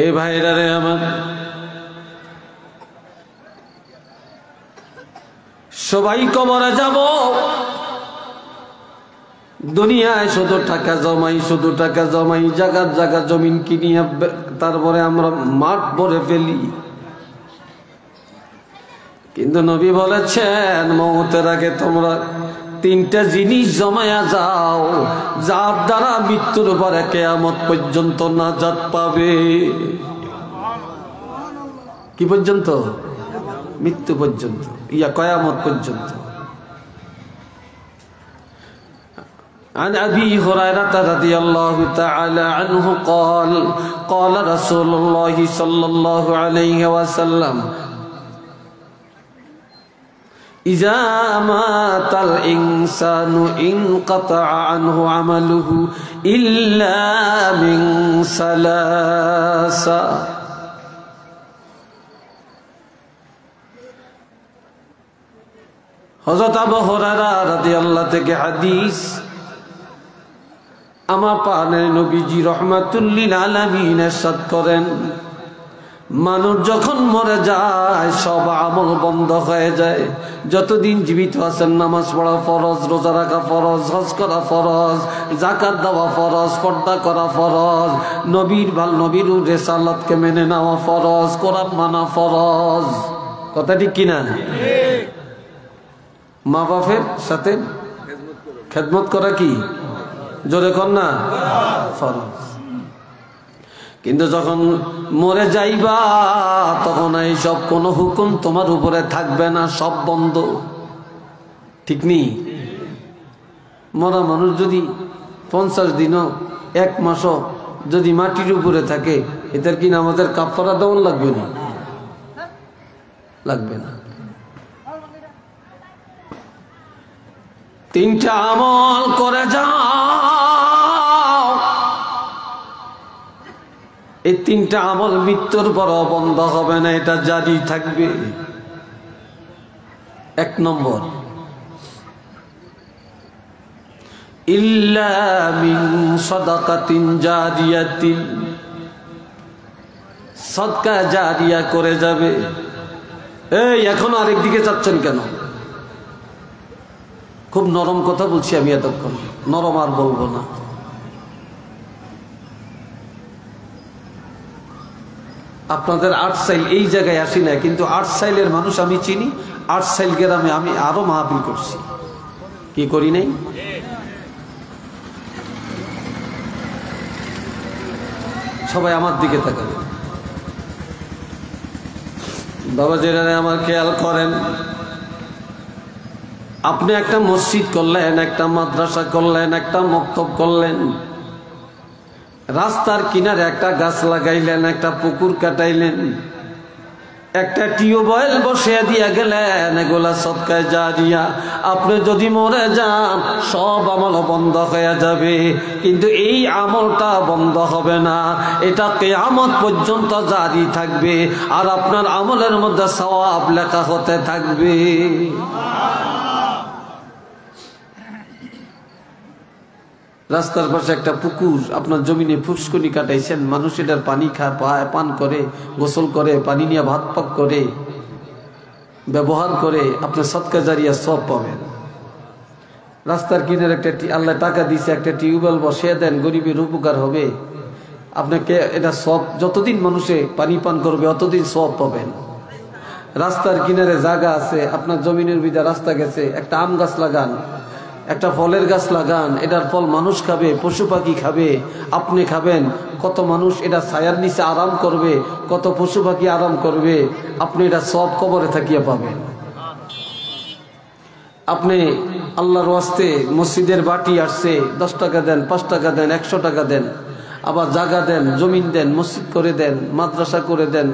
এ ভাইরা রে আমার, সবাই কবরে যাব। দুনিয়ায় শুধু টাকা জমাই জায়গা জমিন কিনিয়া তারপরে আমরা মাঠ ভরে ফেলি। কিন্তু নবী বলেছেন মওতের আগে তোমরা তিনটা জিনিস জমায়া যাও, যার দ্বারা মৃত্যুর পরে কিয়ামত পর্যন্ত নাজাত পাবে। কি পর্যন্ত? মৃত্যু পর্যন্ত, কিয়ামত পর্যন্ত। عن أبي هريرة رضي الله تعالى عنه قال قال رسول الله صلى الله عليه وسلم إذا مات الإنسان انقطع عنه عمله إلا من ثلاثة হযরত আবু হুরায়রা রাদিয়াল্লাহু থেকে হাদিস। আমার প্রাণের নবীজি রাহমাতুল লিল আলামিন ইরশাদ করেন, মানুষ যখন মরে যায় সব আমল বন্ধ হয়ে যায়। যতদিন জীবিত আছেন নামাজ পড়া ফরজ, রোজা রাখা ফরজ, হজ করা ফরজ, যাকাত দেওয়া ফরজ, পর্দা করা ফরজ, নবীর রিসালাতকে মেনে নেওয়া ফরজ, কোরআন মানা ফরজ। কথা ঠিক কিনা? মা বাপের সাথে খেদমত করা কি? জোরে কর না, ফরজ। কিন্তু যখন মরে যাইবা তখন এই সব কোনো হুকুম তোমার উপরে থাকবে না, সব বন্ধ। ঠিক নেই? মরা মানুষ যদি 50 দিনও 1 মাসও যদি মাটির উপরে থাকে, এটার কি আমাদের কাফারা দেওয়ান লাগবে না? লাগবে না। 3টা আমল করে যাও, এই 3টা আমল মৃত্যুর পর বন্ধ হবে না, এটা জারি থাকবে। 1 নম্বর, ইল্লা মিন সাদাকাতিন জারিয়াতিন, সদকা জারিয়া করে যাবে। এই এখন আরেক দিকে যাচ্ছেন কেন? খুব নরম কথা বলছি আমি, এতক্ষণ নরম আর বলবো না। আপনাদের 8 সাইল এই জায়গায় আসি না, কিন্তু 8 সাইলের মানুষ আমি চিনি। 8 সাইল গ্রামে আমি আরো মাহফিল করছি, কি করি নাই? সবাই আমার দিকে তাকাবেন। বাবা যারা আমার খেয়াল করেন, আপনি একটা মসজিদ করলেন, একটা মাদ্রাসা করলেন, একটা মক্তব করলেন, রাস্তার কিনারে একটা গাছ লাগাইলেন, একটা পুকুর কাটাইলেন, একটা টিউবওয়েল বসিয়ে দিয়ে গেলেন, এগুলা সদকায়ে জারিয়া। আপনি যদি মরে যান সব আমল বন্ধ হয়ে যাবে, কিন্তু এই আমলটা বন্ধ হবে না, এটা কিয়ামত পর্যন্ত জারি থাকবে, আর আপনার আমলের মধ্যে সওয়াব লেখা হতে থাকবে। রাস্তার পাশে একটা পুকুর, আপনার জমিনে ফুসকুনি কাটাইছেন, মানুষ এটার পানি পান করে, গোসল করে, পানি নিয়ে ভাত পাক করে, ব্যবহার করে, আপনি সদকা জারিয়া সব পাবেন। রাস্তার কিনারে একটা আল্লাহ টাকা দিয়েছে, একটা টিউবওয়েল বসিয়ে দেন, গরিবের উপকার হবে। আপনাকে এটা সব, যতদিন মানুষে পানি পান করবে অতদিন সব পাবেন। রাস্তার কিনারে জায়গা আছে, আপনার জমিনের ভিতরে রাস্তা গেছে, একটা আম গাছ লাগান, একটা ফলের গাছ লাগান, এটার ফল মানুষ খাবে, পশু পাখি খাবে, আপনি খাবেন। কত মানুষ এটা ছায়ার নিচে আরাম করবে, কত পশু পাখি আরাম করবে, আপনি এটা সব কবরে থাকিয়া পাবেন। আপনি আল্লাহর ওয়াস্তে মসজিদের বাটি আসছে, 10 টাকা দেন, 5 টাকা দেন, 100 টাকা দেন, আবার জায়গা দেন, জমিন দেন, মসজিদ করে দেন, মাদ্রাসা করে দেন,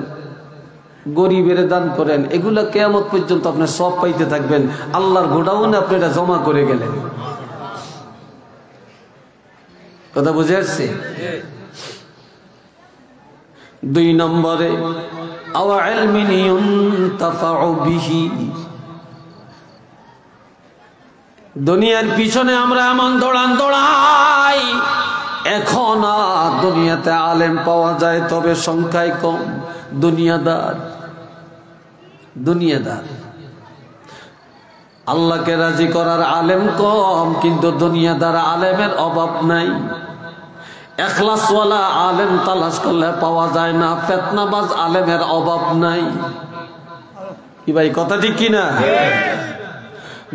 গরিবের দান করেন, এগুলা কিয়ামত পর্যন্ত আপনি সব পাইতে থাকবেন। আল্লাহর গোডাউনে আপনি এটা জমা করে গেলেন। কথা বুঝে আসছে? 2 নম্বরে, আও ইলমিন ইউনতাফাউ বিহি। দুনিয়ার পিছনে আমরা এমন দৌড়াই, এখন আর দুনিয়াতে আলেম পাওয়া যায়, তবে সংখ্যায় কম। দুনিয়াদার আল্লাহকে রাজি করার আলেম কম, কিন্তু দুনিয়াদার আলেমের অভাব নাই। ইখলাসওয়ালা আলেম তালাশ করলে পাওয়া যায় না, ফিতনাবাজ আলেমের অভাব নাই। কি ভাই, কথা ঠিক কিনা?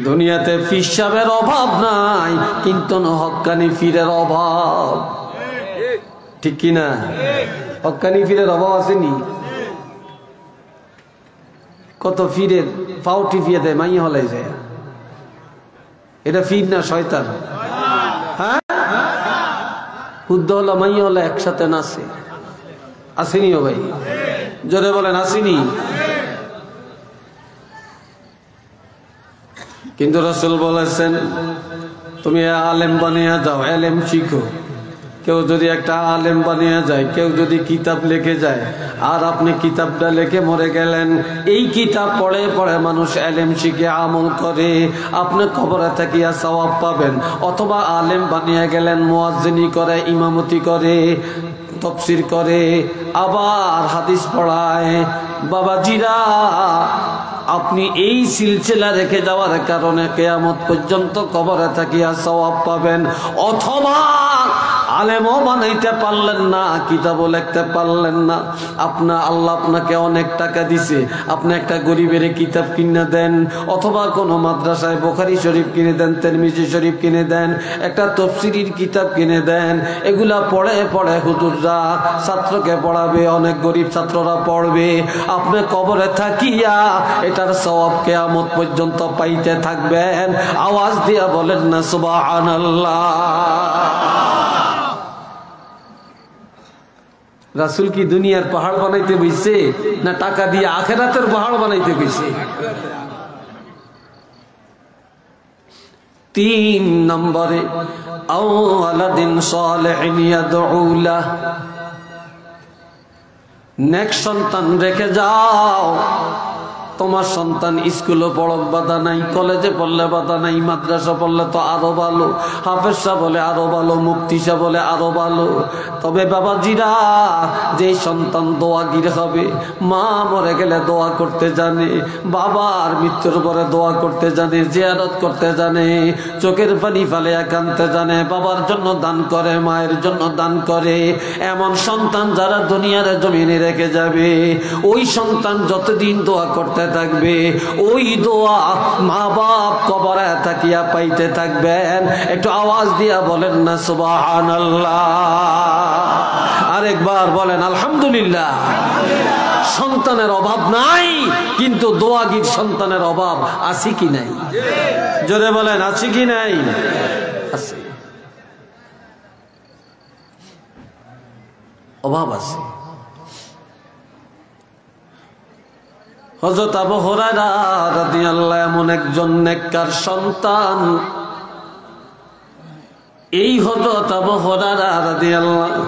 দুনিয়াতে পীর সাহেবের অভাব নাই, কিন্তু হক্কানি পীরের অভাব। ঠিক কিনা? হক্কানি পীরের অভাব আসেনি? কত পীরের পাও টিপিয়ে দেয়, মাইয়া হলাই যায়। এটা পীর না শয়তান? হ্যাঁ, হুদ্দ হলো মাইয়া হলো একসাথে নাচে। আসেনি ও ভাই? জোরে বলেন আসেনি? কিন্তু রাসূল বলেছেন, তুমি আলেম বানিয়ে যাও, এলেম শিখো। কেউ যদি একটা আলেম বানিয়ে যায়, কেউ যদি কিতাব লিখে যায়, আর আপনি কিতাবটা লিখে মরে গেলেন, এই কিতাব পড়ে পড়ে মানুষ এলেম শিখে আমল করে, আপনি কবরে থাকিয়া সওয়াব পাবেন। অথবা আলেম বানিয়ে গেলেন, মুয়াজ্জিনি করে, ইমামতি করে, তাফসীর করে, আবার হাদিস পড়ায়। বাবাজিরা, আপনি এই সিলসিলা রেখে যাওয়ার কারণে কিয়ামত পর্যন্ত কবরে থাকিয়া সওয়াব পাবেন। অথবা আলেমও বানাইতে পারলেন না, কিতাবও লিখতে পারলেন না, আল্লাহ আপনাকে অনেক টাকা দিছে, আপনি একটা গরিবের কিতাব কিনে দেন, অথবা কোনো মাদ্রাসায় বুখারী শরীফ কিনে দেন, তিরমিজি শরীফ কিনে দেন, একটা তাফসীরের কিতাব কিনে দেন। এগুলা পড়ে পড়ে হুজুররা ছাত্রকে পড়াবে, অনেক গরিব ছাত্ররা পড়বে। আপনি কবরে থাকিয়া এটার সওয়াব কিয়ামত পর্যন্ত পাইতে থাকবেন। আওয়াজ দিয়া বলেন না সুবহানাল্লাহ। রাসূল কি দুনিয়ার পাহাড় বানাইতে বইছে, না টাকা দিয়ে আখিরাতের পাহাড় বানাইতে বইছে? 3 নম্বরে, আওয়ালাদিন সালিহিন ইয়াদউ লাহ, নেক সন্তান রেখে যাও। তোমার সন্তান স্কুলে পড়ক বাধা নাই, কলেজে পড়লে বাধা নাই, মাদ্রাসা পড়লে তো আরো ভালো, হাফেজ সাহেব বলে আরো ভালো, মুফতি সাহেব বলে আরো ভালো। তবে বাবাজিরা, যে সন্তান দোয়াগির হবে, মা মরে গেলে দোয়া করতে জানে, বাবার মৃত্যুর পরে দোয়া করতে জানে, জিয়ারত করতে জানে, চোখের পানি ফেলে কাঁদতে জানে, বাবার জন্য দান করে, মায়ের জন্য দান করে, এমন সন্তান যারা দুনিয়ার জমিনে রেখে যাবে, ওই সন্তান যতদিন দোয়া করতে থাকবে, ওই দোয়া মা বাপ কবরে তাকিয়া পাইতে থাকবেন। একটু আওয়াজ দিয়া বলেন না সুবহানাল্লাহ। আরেকবার বলেন আলহামদুলিল্লাহ। সন্তানের অভাব নাই, কিন্তু দোয়াগির সন্তানের অভাব আছে কি নাই? জোরে বলেন আছে কি নাই? আছে, অভাব আছে। হযরত আবু হুরায়রা রাদিয়াল্লাহু এমন একজন নেককার সন্তান, এই হযরত আবু হুরায়রা রাদিয়াল্লাহু,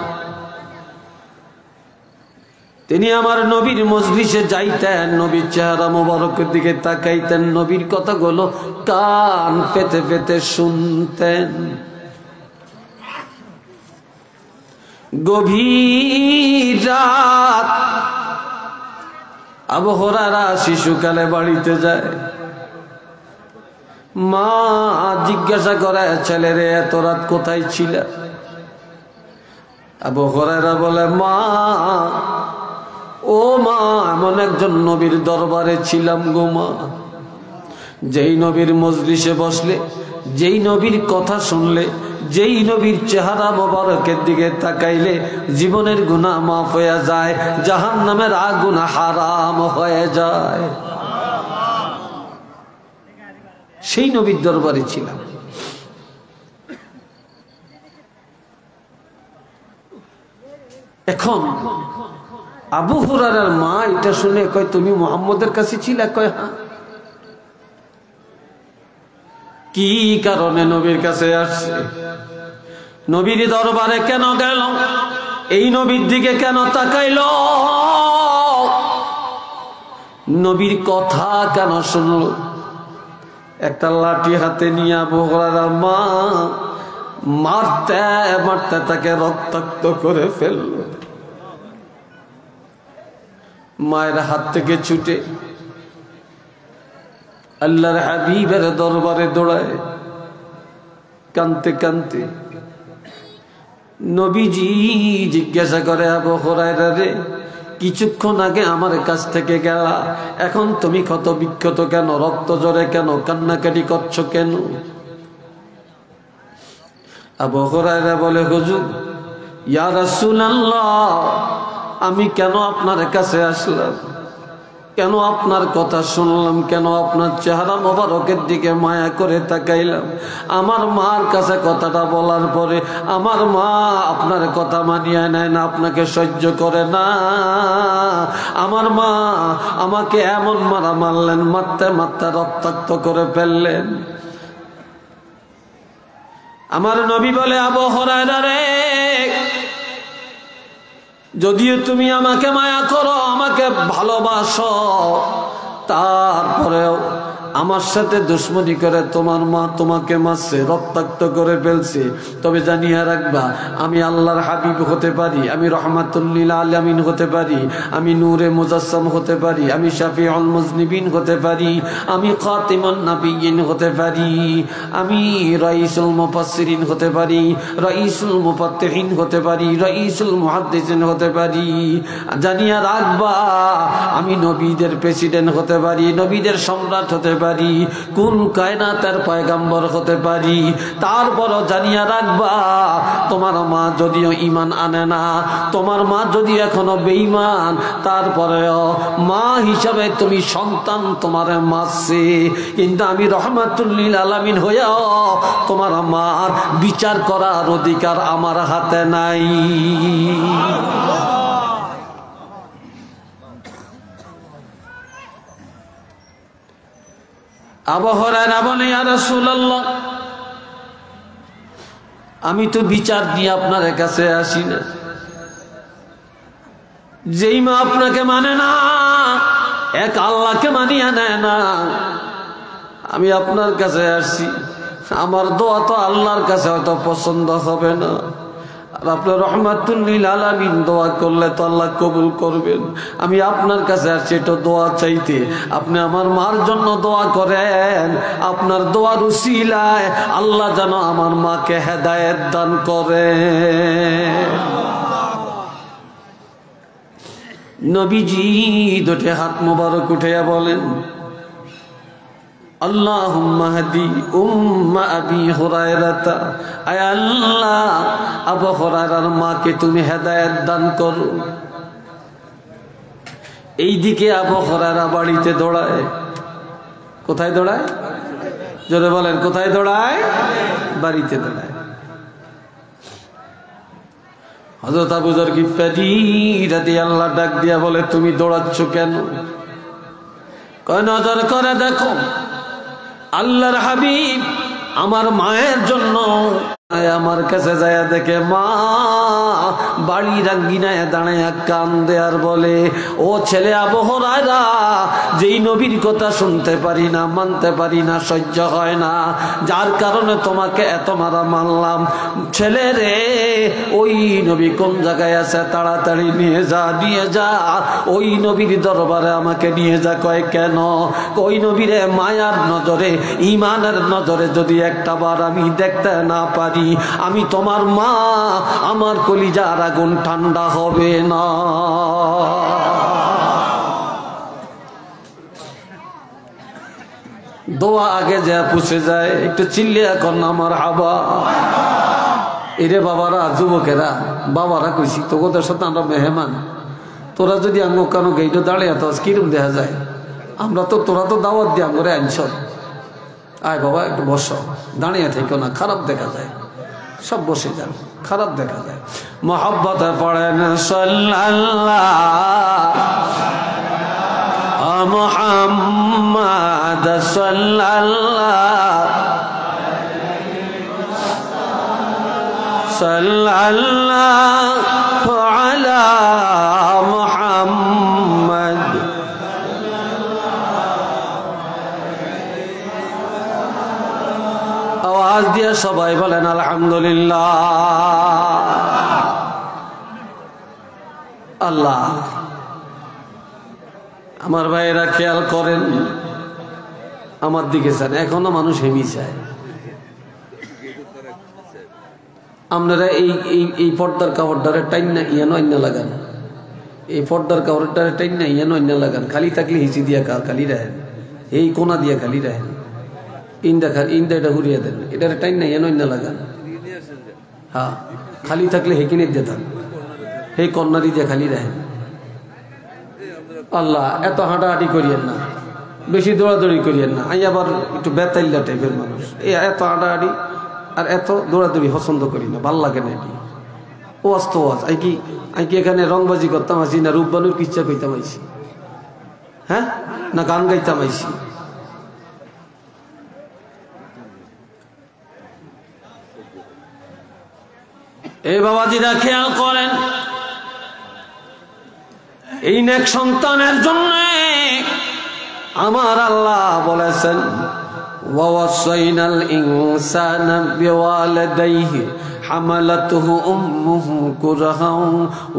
তিনি আমার নবীর মজলিসে যাইতেন, নবীর চেহারা মোবারকের দিকে তাকাইতেন, নবীর কথাগুলো কান পেতে পেতে শুনতেন। গভীর রাত আবু হুরায়রা শিশুকালে বাড়িতে যায়, মা জিজ্ঞাসা করে, ছেলেরে এত রাত কোথায় ছিল? আবু হুরায়রা বলে, মা, ও মা, এমন একজন নবীর দরবারে ছিলাম গো মা, যেই নবীর মজলিসে বসলে, যেই নবীর কথা শুনলে, যেই নবীর চেহারা মোবারকের দিকে তাকাইলে জীবনের গুনাহ মাফ হয়ে যায়, জাহান্নামের আগুন হারাম হয়ে যায়। সেই নবীর দরবারে ছিলাম। এখন আবু হুরায়রার মা এটা শুনে কয়, তুমি মুহাম্মদের কাছে ছিলে? কয় হ্যাঁ। কি কারণে নবীর কাছে আসছে? নবীর দরবারে কেন গেল? এই নবীর দিকে কেন তাকাইল? নবীর কথা কেন শুনল? একটা লাঠি হাতে নিয়ে আবু হুরায়রার মা মারতে মারতে তাকে রক্তাক্ত করে ফেলল। মায়ের হাত থেকে ছুটে আল্লাহর হাবিবের দরবারে দৌড়ায় কাঁদতে কাঁদতে। নবীজি জিজ্ঞাসা করে, আবু হুরায়রা রে, কিছুক্ষণ আগে আমার কাছ থেকে গেলা, এখন তুমি ক্ষত বিক্ষত কেন, রক্ত ঝরে কেন, কান্নাকাটি করছো কেন? আবু হুরায়রা বলে, হুজুর, ইয়া রাসূলুল্লাহ, আমি কেন আপনার কাছে আসলাম, কেন আপনার কথা শুনলাম, কেন আপনার চেহারা মোবারকের দিকে মায়া করে তাকাইলাম? আমার মার কাছে কথাটা বলার পরে আমার মা আপনার কথা মানিয়ে নেয় না, আপনাকে সহ্য করে না। আমার মা আমাকে এমন মারা মারলেন, মারতে মারতে রক্তাক্ত করে ফেললেন। আমার নবী বলে, আবু হুরায়রা রে, যদিও তুমি আমাকে মায়া করো, আমাকে ভালোবাসো, তারপরেও আমার সাথে দুশ্মনী করে তোমার মা তোমাকে মারছে, রক্তাক্ত করে ফেলছে। তবে জানিয়ে রাখবা, আমি আল্লাহর হাবিব হতে পারি, আমি রহমাতুল লিল আলামিন হতে পারি, আমি নূরে মুজাসসাম হতে পারি, আমি শাফিউল মুজনিবিন হতে পারি, আমি খাতিমুন নবিয়্যিন হতে পারি, আমি রাইসুল মুফাসসিরিন হতে পারি, রাইসুল মুফাত্তিহিন হতে পারি, রাইসুল মুহাদ্দিসিন হতে পারি। জানিয়ে রাখবা, আমি নবীদের প্রেসিডেন্ট হতে পারি, নবীদের সম্রাট হতে পারি, কোন কায়নাতের পয়গম্বর হতে পারি। তারপরও জানিয়ে রাখবা, তোমার মা যদিও ঈমান আনে না, তোমার মা যদি এখনো বেঈমান, তারপরেও মা হিসাবে তুমি সন্তান তোমারে মারছে, কিন্তু আমি রহমাতুল লিল আলামিন হইয়াও তোমার মার বিচার করার অধিকার আমার হাতে নাই। আবু হুরায়রা বলে, ইয়া রাসূলুল্লাহ, আমি তো বিচার দিয়ে আপনার কাছে আসি না। যেই মা আপনাকে মানে না, এক আল্লাহকে মানিয়ে নেয় না, আমি আপনার কাছে আসছি। আমার দোয়া তো আল্লাহর কাছে হয়তো পছন্দ হবে না, আর আপনার রহমাতুল লিল আলামিন দোয়া করলে তো আল্লাহ কবুল করবেন। আমি আপনার কাছে আসছি এটা দোয়া চাইতে, আপনি আমার মার জন্য দোয়া করেন, আপনার দোয়ার উসিলায় আল্লাহ যেন আমার মাকে হেদায়েত দান করে। নবীজি দুটি হাত মোবারক উঠাইয়া বলেন, আল্লাহুম্মা হাদি উম্মা আবি হুরায়রাতা, আয় আল্লাহ, আবু হুরায়রার মাকে তুমি হেদায়েত দান করো। এইদিকে আবু হুরায়রা বাড়িতে দৌড়ায়। কোথায় দৌড়ায়? জোরে বলেন, কোথায় দৌড়ায়? বাড়িতে দৌড়ায়। হযরত আবু যর গিফারী রাদিয়াল্লাহু ডাক দিয়া বলে, তুমি দৌড়াচ্ছ কেন? কয়, নজর করে দেখো, আল্লাহর হাবিব আমার মায়ের জন্য আমার কাছে যায়, দেখে মা বাড়ি রাঙ্গিনায় দাঁড়ায় কান্দে আর বলে, ও ছেলে আবু হুরায়রা, যেই নবীর কথা শুনতে পারি না, মানতে পারি না, সহ্য হয় না, যার কারণে তোমাকে এত মারা মানলাম, ছেলে রে, ওই নবী কোন জায়গায় আছে, তাড়াতাড়ি নিয়ে যা, নিয়ে যা, ওই নবীর দরবারে আমাকে নিয়ে যা। কয়, কেন? ওই নবীরে মায়ার নজরে, ঈমানের নজরে যদি একটা বার আমি দেখতে না পারি, আমি তোমার মা, আমার কলিজার আগুন ঠান্ডা হবে না। দোয়া আগে যা পুষে যায়, একটু চিল্লে এখন আমার হাবা। এরে বাবারা, যুবকেরা, বাবারা কইছি তো, ওদের সাথে আমরা মেহমান, তোরা যদি আমি কেন গেইটে দাঁড়িয়ে তো কিরম দেখা যায়? আমরা তো, তোরা তো দাওয়াত দিয়ে আমরা আনছ, আয় বাবা একটু বসো, দাঁড়িয়ে থেকো না, খারাপ দেখা যায়, সব বসে যান, খারাপ দেখা যায়। মোহাব্বতে পড়েন সাল্লাল্লাহু মুহাম্মাদ সাল্লাল্লাহু আলা মুহাম্মাদ। আওয়াজ দিয়ে দিয়ে সবাই বলেন আলহামদুলিল্লাহ। আল্লাহ, আমার ভাইয়েরা খেয়াল করেন, আমার দিকে চান, এখনো মানুষ হেমি চায়। আপনারা এই পর্দার কাপড়টারে টাইন না ইয়ানো অন্য লাগান, এই পর্দার কাপড়টারে টাইন না ইয়ানো অন্য লাগান। খালি থাকলে হিচি দিয়া খালি রাখেন, এই কোনা দিয়া খালি রাখেন, ইন্দা এটা ঘুরিয়ে দেন, এটারে টাইন না ইয়ানো অন্য লাগান। হ্যাঁ, খালি থাকলে হেকিনে দিয়ে থাক, এই কর্নারি দিয়ে খালি রাখেন। আল্লাহ, এত হাঁটাহাঁটি করিয়েন না, বেশি দৌড়াদৌড়ি করিয়েন না। আমি আবার একটু বেতাইল্লা টাইপের মানুষ, এই এত হাঁটাহাঁটি আর এত দৌড়াদৌড়ি পছন্দ করি না, ভাল লাগে না। এটি ওয়াজ তো ওয়াজ, আই কি এখানে রংবাজি করতাম আছি, না রূপবানুর কিচ্ছা কইতাম আইছি, হ্যাঁ, না গান গাইতাম আইছি? এই বাবাজিরা খেয়াল করেন, এই নেক সন্তানের জন্য আমার আল্লাহ বলেছেন ووصينا الإنسان بوالديه حملته أمه كرها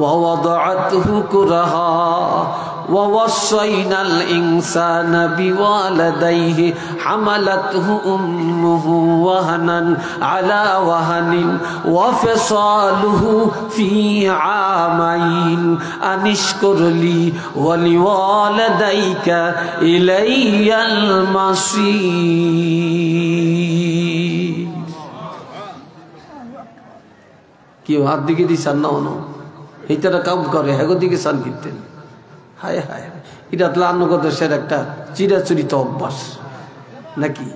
ووضعته كرها ووصينا الإنسان بوالديه حملته أمه وهنا على وهن وفصاله في عامين أن اشكر لي ولوالديك إلي المصير। কি হাত দিকে দিচ্ছেন না অন এইটারা কাউন্ট করে, হেগো দিকে চান কিনতেন। হায় হায়, এটা লান্নগর দেশের একটা চিরাচরিত অভ্যাস নাকি?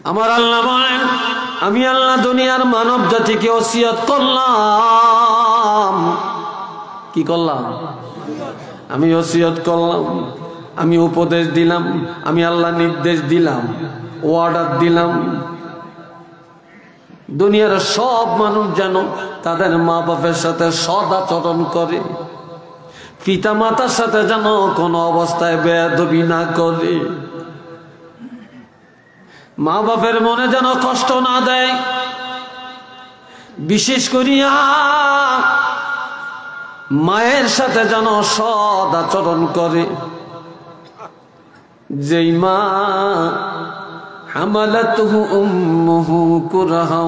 আমার আল্লাহ বলেন, আমি আল্লাহ দুনিয়ার মানব জাতিকে ওসিয়ত করলাম। কি করলাম? আমি ওসিয়ত করলাম, আমি উপদেশ দিলাম, আমি আল্লাহ নির্দেশ দিলাম, অর্ডার দিলাম, দুনিয়ার সব মানুষ যেন তাদের মা বাপের সাথে সৎ আচরণ করে, পিতা মাতার সাথে যেন কোনো অবস্থায় বেয়াদবি না করে, মা বাপের মনে যেন কষ্ট না দেয়, বিশেষ করিয়া মায়ের সাথে যেন সৎ আচরণ করে। যেই মা হামালাতুহু উম্মুহু কুরহা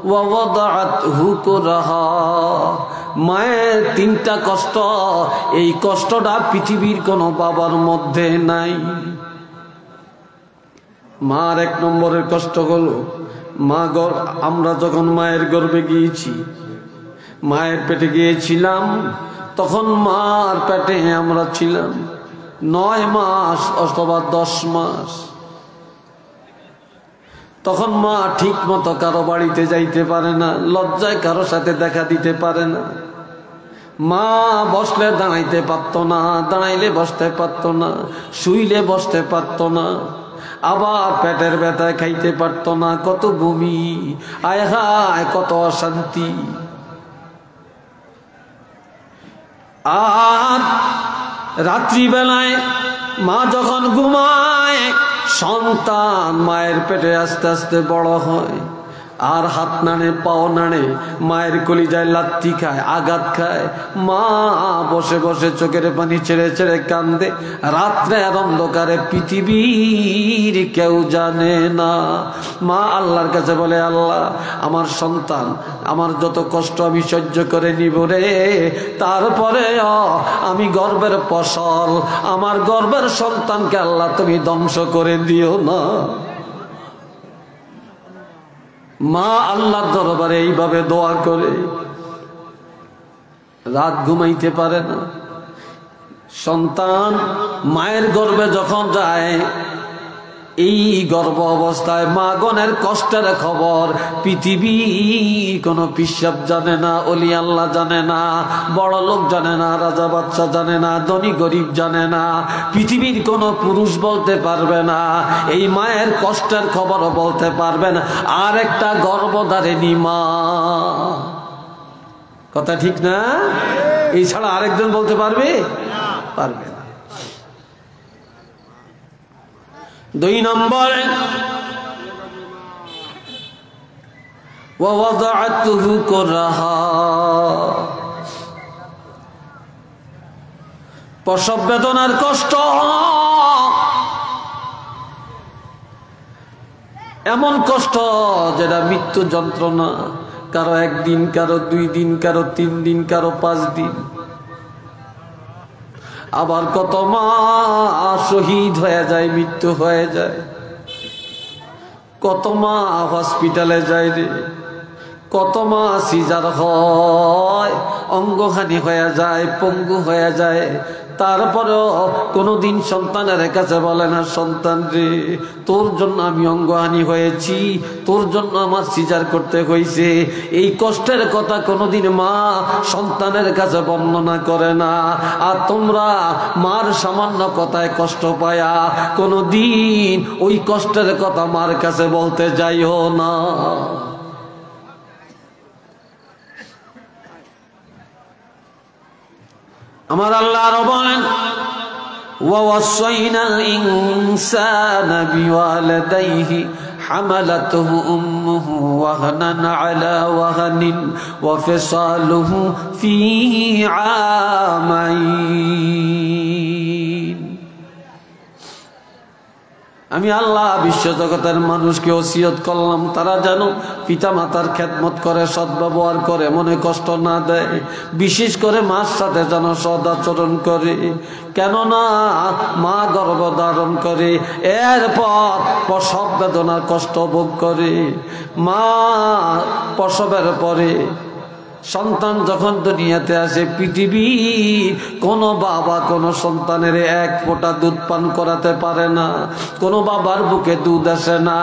ওয়া ওয়াদাআতহু কুরহা, মায়ের তিনটা কষ্ট, এই কষ্টটা পৃথিবীর কোনো বাবার মধ্যে নাই। মার এক নম্বরের কষ্ট হলো, আমরা যখন মায়ের গর্ভে গিয়েছি, মায়ের পেটে গিয়েছিলাম, তখন মার পেটে আমরা ছিলাম 9 মাস অথবা 10 মাস। তখন মা ঠিক মতো কারো বাড়িতে যাইতে পারে না, লজ্জায় কারো সাথে দেখা দিতে পারে না। মা বসলে দাঁড়াইতে পারতো না, দাঁড়াইলে বসতে পারতো না, শুইলে বসতে পারতো না, আবার পেটের ব্যথায় খাইতে পারতো না। কত বমি, আয় হায়, কত অশান্তি। আর রাত্রিবেলায় মা যখন ঘুমায়, সন্তান মায়ের পেটে আস্তে আস্তে বড় হয়, আর হাত নাড়ে, পাও নাড়ে, মায়ের কলিজায় লাথি খায়, আঘাত খায়। মা বসে বসে চোখের পানি ছেড়ে ছেড়ে কান্দে। রাত্রে আর অন্ধকারে পৃথিবীর কেউ জানে না। মা আল্লাহর কাছে বলে, আল্লাহ, আমার সন্তান, আমার যত কষ্ট আমি সহ্য করে নিব রে, তারপরে আমি গর্বের ফসল, আমার গর্বের সন্তানকে আল্লাহ তুমি ধ্বংস করে দিও না। মা আল্লাহর দরবারে এইভাবে দোয়া করে, রাত ঘুমাইতে পারে না। সন্তান মায়ের গর্ভে যখন যায়, এই গর্ভ অবস্থায় মাগনের কষ্টের খবর পৃথিবী কোনো পিসাব জানে না, অলি আল্লাহ জানে না, বড় লোক জানে না, রাজা বাচ্চা জানে না, ধনী গরিব জানে না, পৃথিবীর কোনো পুরুষ বলতে পারবে না, এই মায়ের কষ্টের খবরও বলতে পারবে না। আর একটা গর্ভধারিণী মা, কথা ঠিক না? এই ছাড়া আরেকজন বলতে পারবে? পারবে না। দুই নম্বরে ওয়াদাআতুহু কুরহা, প্রসব বেদনার কষ্ট, এমন কষ্ট যেটা মৃত্যু যন্ত্রণা, কারো একদিন, কারো 2 দিন, কারো 3 দিন, কারো 5 দিন। আবার কত মা শহীদ হয়ে যায়, মৃত্যু হয়ে যায়, কত মা হসপিটালে যায় রে, কত মা সিজার হয়, অঙ্গহানি হয়ে যায়, পঙ্গু হয়ে যায়, তারপরেও কোনদিন সন্তানের কাছে বলে না, সন্তান রে তোর জন্য আমি অঙ্গহানি হয়েছি, তোর জন্য আমার সিজার করতে হয়েছে। এই কষ্টের কথা কোনদিন মা সন্তানের কাছে বর্ণনা করে না। আর তোমরা মার সামান্য কথায় কষ্ট পায়া কোনদিন ওই কষ্টের কথা মার কাছে বলতে যাইও না। আমার আল্লাহ আরো বলেন, ওয়াসাইনাল ইনসানা বিওয়ালিদাইহি হামালাতুহু উম্মুহু ওয়াহনান আলা ওয়াহনিন ওয়া ফিসালুহু ফি আমাইন। আমি আল্লাহ বিশ্ব জগতের মানুষকে ওসিয়ত করলাম, তারা যেন পিতা মাতার খেদমত করে, সদ্ব্যবহার করে, মনে কষ্ট না দেয়, বিশেষ করে মার সাথে যেন সদাচরণ করে। কেননা মা গর্ভধারণ করে, এরপর প্রসব বেদনার কষ্ট ভোগ করে। মা প্রসবের পরে সন্তান যখন দুনিয়াতে আসে, পৃথিবীর কোনো বাবা কোনো সন্তানের এক ফোঁটা দুধ পান করাতে পারে না, কোনো বাবার বুকে দুধ আসে না।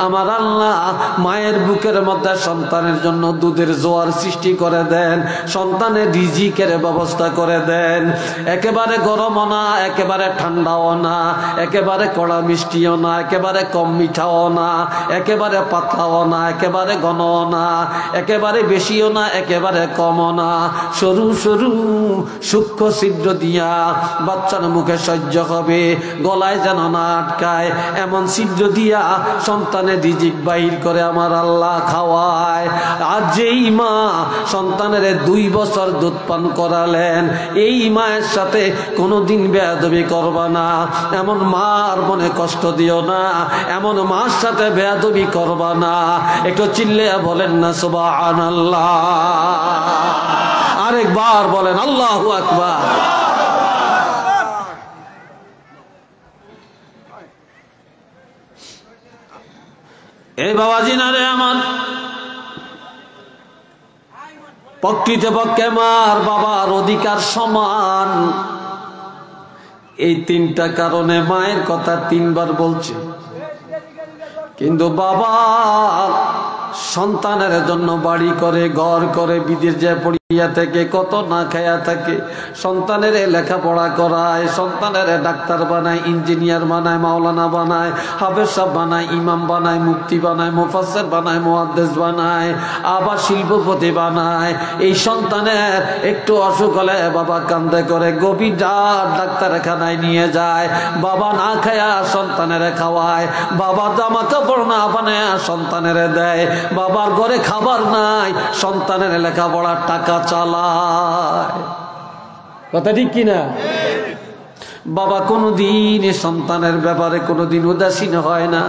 আমার আল্লাহ মায়ের বুকের মধ্যে সন্তানের জন্য দুধের জোয়ার সৃষ্টি করে দেন, সন্তানের রিজিকের ব্যবস্থা করে দেন। একেবারে গরমও না, একেবারে ঠান্ডাও না, একেবারে কড়া মিষ্টিও না, একেবারে কম মিঠাও না, একেবারে পাতলাও না, একেবারে ঘনও না, একেবারে বেশিও না, একেবারে কম না, সরু সরু সূক্ষ্ম ছিদ্র দিয়া বাচ্চার মুখে সহ্য হবে, গলায় যেন না আটকায়, এমন ছিদ্র দিয়া সন্তানের রিজিক বাহির করে আমার আল্লাহ খাওয়ায়। আর যেই মা সন্তানের 2 বছর দুধ পান করালেন, এই মায়ের সাথে কোনোদিন বেয়াদবি করবা না, এমন মার মনে কষ্ট দিও না, এমন মার সাথে বেয়াদবি করবা না। একটু চিল্লে বলেন না সুবহানাল্লাহ, আরেকবার বলেন আল্লাহু আকবার। এই বাবাজি না রে আমার, প্রকৃতপক্ষে মার বাবার অধিকার সমান। এই 3টা কারণে মায়ের কথা 3 বার বলছে, কিন্তু বাবা সন্তানের জন্য বাড়ি করে, ঘর করে, বিদেশ যায় পড়িয়া থেকে, কত না খাইয়া থাকে, সন্তানের লেখাপড়া করায়, সন্তানের ডাক্তার বানায়, ইঞ্জিনিয়ার বানায়, মাওলানা বানায়, হাফেজ সাহেব বানায়, ইমাম বানায়, মুফতি বানায়, মুফাসসির বানায়, মুহাদ্দিস বানায়, আবার শিল্পপতি বানায়। এই সন্তানের একটু অসুখ হলে বাবা কান্দে করে, গভীর ডাক্তারখানায় নিয়ে যায়, বাবা না খায়া সন্তানের খাওয়ায়, বাবা জামা কাপড় না বানায় সন্তানের দেয়, বাবার ঘরে খাবার নাই, সন্তানের লেখাপড়ার টাকা চালায়। কথা ঠিক কিনা? বাবা কোনদিন সন্তানের ব্যাপারে কোনদিন উদাসীন হয় না।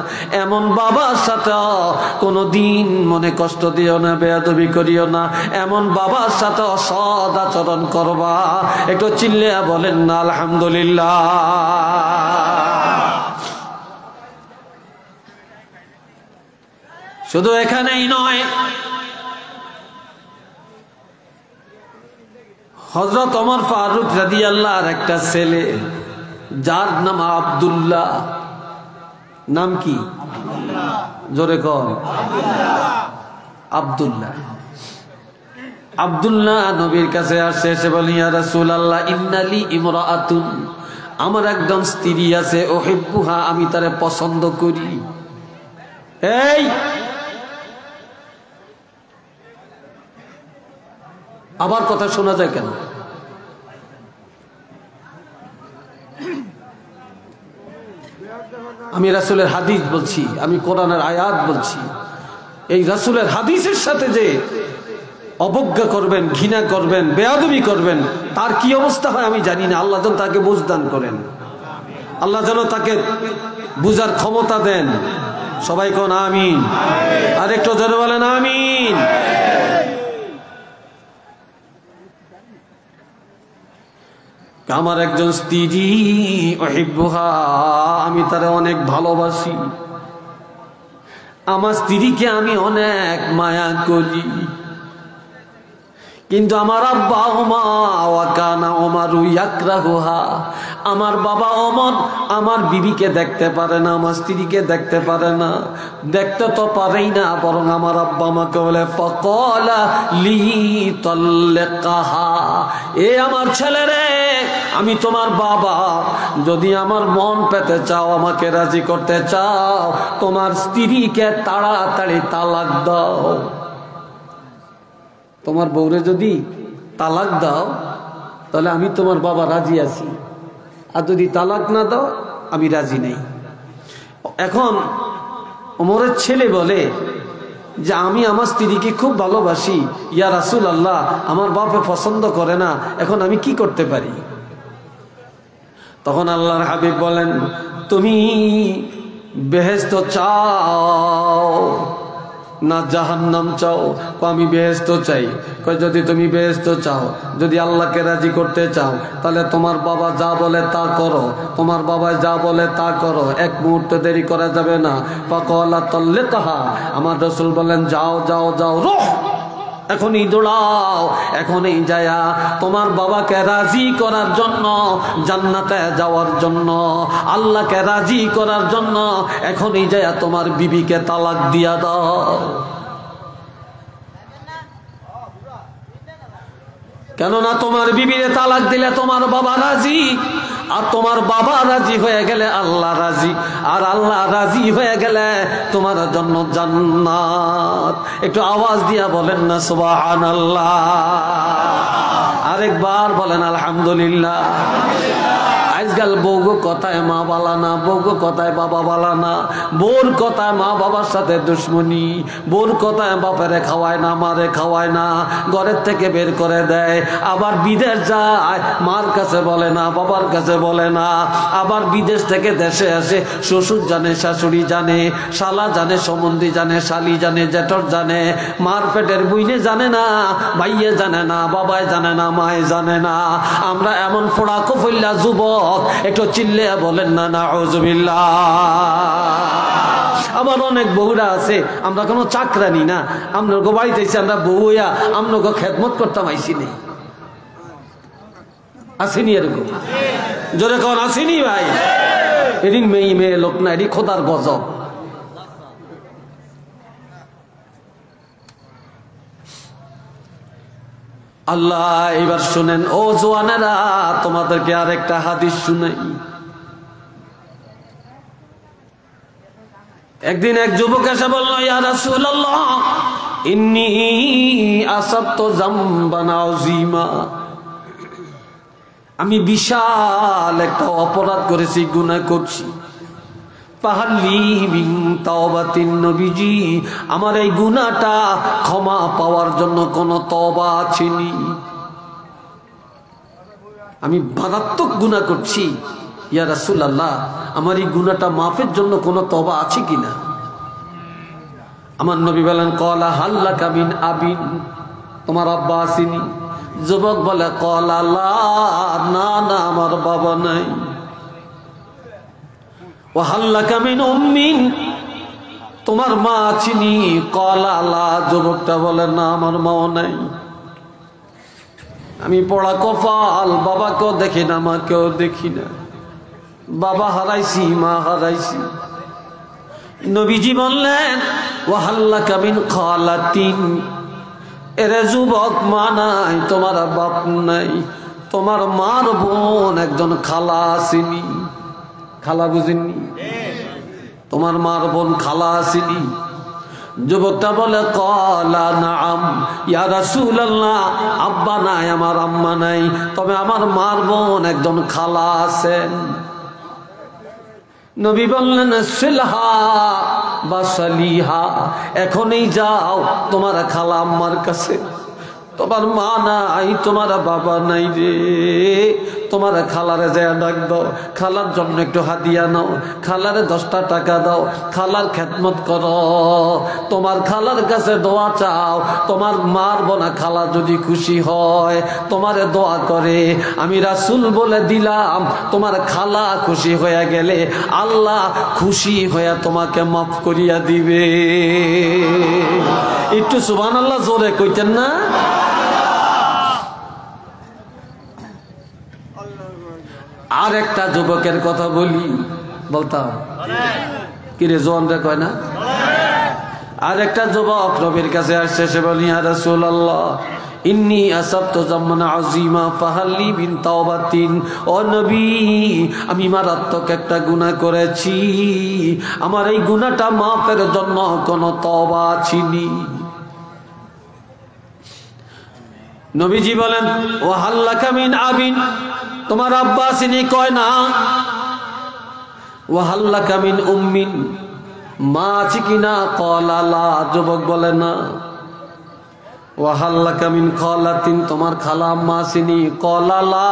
এমন বাবার সাথে কোনদিন মনে কষ্ট দিও না, বেয়াদবি করিও না। এমন বাবার সাথে অসৎ আচরণ করবা। একটু চিল্লে বলেন না আলহামদুলিল্লাহ। শুধু এখানেই নয়, হযরত ওমর ফারুক রাদিয়াল্লাহু আনহু একটা ছেলে, যার নাম আব্দুল্লাহ। নাম কি? জোরে কর। আব্দুল্লাহ। আব্দুল্লাহ নবীর কাছে আসে, এসে বলি ইয়া রাসূলুল্লাহ ইন্নালি ইমরাআতুন, আমার একজন স্ত্রী আছে, উহিব্বুহা, আমি তারে পছন্দ করি। এই আবার কথা শোনা যায় কেন? আমি আমি রাসূলের হাদিস বলছি, আমি কোরআনের আয়াত বলছি। এই রাসূলের হাদিসের সাথে যে অবজ্ঞা করবেন, ঘৃণা করবেন, বেয়াদবি করবেন, তার কি অবস্থা হয় আমি জানি না। আল্লাহ যেন তাকে বুঝদান করেন, আল্লাহ যেন তাকে বুঝার ক্ষমতা দেন। সবাই কোন আমিন। আর একটু জোরে বলেন আমিন। আমার একজন স্ত্রী, উহিব্বুহা, আমি তারে অনেক ভালোবাসি। আমার স্ত্রীকে আমি অনেক মায়া করি, কিন্তু আমার আব্বা ওমর ওয়া কানা ওমরু ইয়াকরাহুহা, আমার বাবা ওমর আমার বিবিকে দেখতে পারে না, আমার স্ত্রীকে দেখতে পারে না। দেখতে তো পারেই না, বরং আমার আব্বা আমাকে বলে ফাকালা লি তাল্লিকাহা, এ আমার ছেলে রে, আমি তোমার বাবা, যদি আমার মন পেতে চাও, আমাকে রাজি করতে চাও, তোমার স্ত্রীকে তাড়াতাড়ি তালাক দাও। তোমার বউরে যদি তালাক দাও তাহলে আমি তোমার বাবা রাজি আছি, আর যদি তালাক না দাও আমি রাজি নেই। এখন ওমরের ছেলে বলে যে আমি আমার স্ত্রীকে খুব ভালোবাসি, ইয়া রাসূলুল্লাহ, আমার বাপে পছন্দ করে না, এখন আমি কি করতে পারি? তখন আল্লাহর হাবিব বলেন, তুমি বেহেশত চাও না জাহান্নাম চাও? আমি বেহেশত চাই। কই যদি তুমি বেহেশত চাও, যদি আল্লাহকে রাজি করতে চাও, তাহলে তোমার বাবা যা বলে তা করো, তোমার বাবা যা বলে তা করো, এক মুহূর্ত দেরি করা যাবে না। ফাকালা তাল্লিকাহা, আমার রাসূল বলেন যাও যাও যাও, রুহ, এখনই দৌড়াও, এখনই যায়া তোমার বাবাকে রাজি করার জন্য, জান্নাতে যাওয়ার জন্য, আল্লাহকে রাজি করার জন্য এখনই যায়া তোমার বিবিকে তালাক দিয়া দাও। কেননা তোমার বিবিরে তালাক দিলে তোমার বাবা রাজি, আর তোমার বাবা রাজি হয়ে গেলে আল্লাহ রাজি, আর আল্লাহ রাজি হয়ে গেলে তোমার জন্য জান্নাত। একটু আওয়াজ দিয়া বলেন না সুবহানাল্লাহ, আরেকবার বলেন আলহামদুলিল্লাহ। আজকাল বউগো কথায় মা বালা না, বউগো কথায় বাবা বালা না, বোর কথায় মা বাবার সাথে দুশ্মনী, বোর কথায় বাপেরে খাওয়ায় না, মারে খাওয়ায় না, ঘরের থেকে বের করে দেয়, আবার বিদেশ যায়, মার কাছে বলে না, বাবার কাছে বলে না, আবার বিদেশ থেকে দেশে আসে, শ্বশুর জানে, শাশুড়ি জানে, শালা জানে, সম্বন্ধী জানে, শালি জানে, জেঠর জানে, মার পেটের বুইনে জানে না, ভাইয়ে জানে না, বাবায় জানে না, মায়ে জানে না। আমরা এমন ফোড়া কফইল্লা যুবক, একটু চিল্লে বলেন না নাউযুবিল্লাহ। আবার অনেক বউরা আছে, আমরা কোনো চাকরানি না, আমরা বাড়িতে এসে আমরা বউ হইয়া আমরা খেদমত করতাম আইসি নেই, আসেনি এরকম? জোরে কন আসেনি ভাই? এদিন মেয়ে মেয়ে লোক না, এটি খোদার গজব। আল্লাহ এবার শুনেন ও জওয়ানেরা, তোমাদেরকে আরেকটা হাদিস শুনাই। একদিন এক যুবক এসে বলল, ইয়া রাসূলুল্লাহ, ইন্নী আসাবতু যামবান আযীমা, আমি বিশাল একটা অপরাধ করেছি, গুনাহ করছি। ফাহাল্লি মিন তাওবাতিন, নবীজি আমার এই গুনাহটা ক্ষমা পাওয়ার জন্য কোন তওবা আছেনি? আমি মারাত্মক গুনাহ করছি, ইয়া রাসূলুল্লাহ, আমার এই গুনাহটা মাফের জন্য কোন তওবা আছে কিনা? আমার নবী বলেন, ক্বালা হাল্লাকা মিন আবিন, তোমার আব্বা আসেনি? যুবক বলে, ক্বালা লা, না না, আমার বাবা নাই। ওয়াহাল্লাকা মিন উম্মিন, তোমার মা আছেনি? ক্বালা লা, যুবকটা বলে, না আমার মাও নাই। আমি পড়া কপাল, বাবাকেও দেখি না, মাকেও দেখি না, বাবা হারাইছি, মা হারাইছি। নবীজি বললেন, ওয়াহাল্লাকা মিন খালাতিন, এরে যুবক, মা নাই, তোমার বাপ নাই, তোমার মার বোন একজন খালা আসেনি। খালা বুঝেননি? তোমার মার বোন খালা আসেনি? যুবকটা বলে, ক্বালা নাআম ইয়া রাসূলুল্লাহ, আব্বা নাই, আমার আম্মা নাই, তবে আমার মার বোন একজন খালা আছেন। নবী বললেন সিলহা বা সালিহা, এখনই যাও তোমার খালা আম্মার কাছে। তোমার মা নাই, তোমার বাবা নাই রে, তোমার খালারে যায় ডাক দাও, খালার জন্য একটু হাদিয়া নাও, খালারে 10টা টাকা দাও, খালার খেদমত করো, তোমার খালার কাছে দোয়া চাও। তোমার মারবো না, খালা যদি খুশি হয় তোমারে দোয়া করে, আমি রাসূল বলে দিলাম তোমার খালা খুশি হয়ে গেলে আল্লাহ খুশি হয়ে তোমাকে মাফ করিয়া দিবে। একটু সুবহানাল্লাহ জোরে কইতেন না? আর একটা যুবকের কথা বলি, বলতাম কিরে জোয়ানরা কয় না? আর একটা যুবক নবীর কাছে আসছে, সে বলি ইয়া রাসূলুল্লাহ ইন্নী আসাবতু যামমান আযীমা ফাহাল্লি বিন তাওবাতিন। ও নবী, আমি মারাত্মক একটা গুনাহ করেছি, আমার এই গুনাহটা মাফের জন্য কোন তওবা আছেনি? নবীজি বলেন ও হাল্লাকা মিন আবিন, তোমার আব্বা আসেনি? কয় না। ও হাল্লাকা মিন উম্মিন, মা আছে কিনা? ক্বালা লা, যুবক বলে না। ও হাল্লাকা মিন খালাতিন, তোমার খালা আম্মা আসেনি? ক্বালা লা,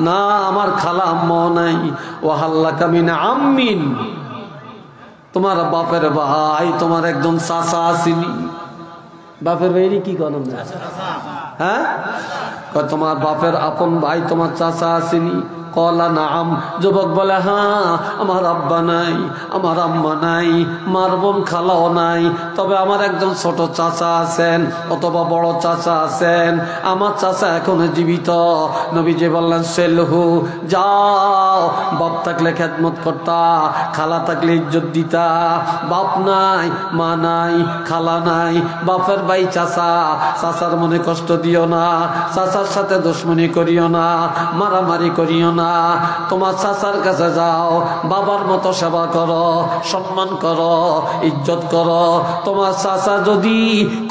না আমার খালা আম্মা নাই। ও হাল্লাকা মিন আম্মিন, তোমার বাপের ভাই, তোমার একদম চাচা আসেনি? বাপের ভাইরি কি করেন না? হ্যাঁ, তোমার বাপের আপন ভাই তোমার চাচা আসেনি? ক্বালা নাআম, যুবক বলে হ্যাঁ, আমার আব্বা নাই, আমার আম্মা নাই, মার বোন খালাও নাই, তবে আমার একজন ছোট চাচা আছেন অথবা বড় চাচা আছেন, আমার চাচা এখনো জীবিত। নবীজি বললেন সেলহু, যাও, বাপ থাকলে খেদমত করতা, খালা থাকলে ইজ্জত দিতা। বাপ নাই, মা নাই, খালা নাই, বাপের ভাই চাচা, চাচার মনে কষ্ট দিও না, চাচার সাথে দুশমনি করিও না, মারামারি করিও না। তোমার চাচার কাছে যাও, বাবার মতো সেবা করো, সম্মান করো, ইজ্জত করো। তোমার চাচা যদি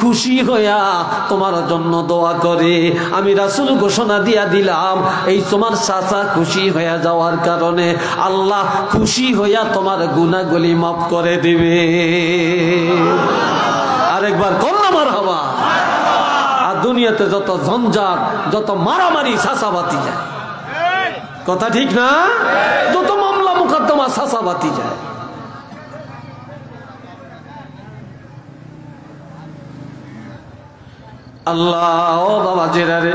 খুশি হইয়া তোমার জন্য দোয়া করে, আমি রাসূল ঘোষণা দিয়া দিলাম, এই তোমার চাচা খুশি হইয়া যাওয়ার কারণে আল্লাহ খুশি হইয়া তোমার গুনাহগুলি মাফ করে দিবে। আরেকবার করলাম মারহাবা। আর দুনিয়াতে যত ঝঞ্ঝাট, যত মারামারি, চাচাবাতি যায়, কথা ঠিক না? যত মামলা মুকদ্দমা চাচাবাতি যায়। আল্লাহ, ও বাবা জেরারে,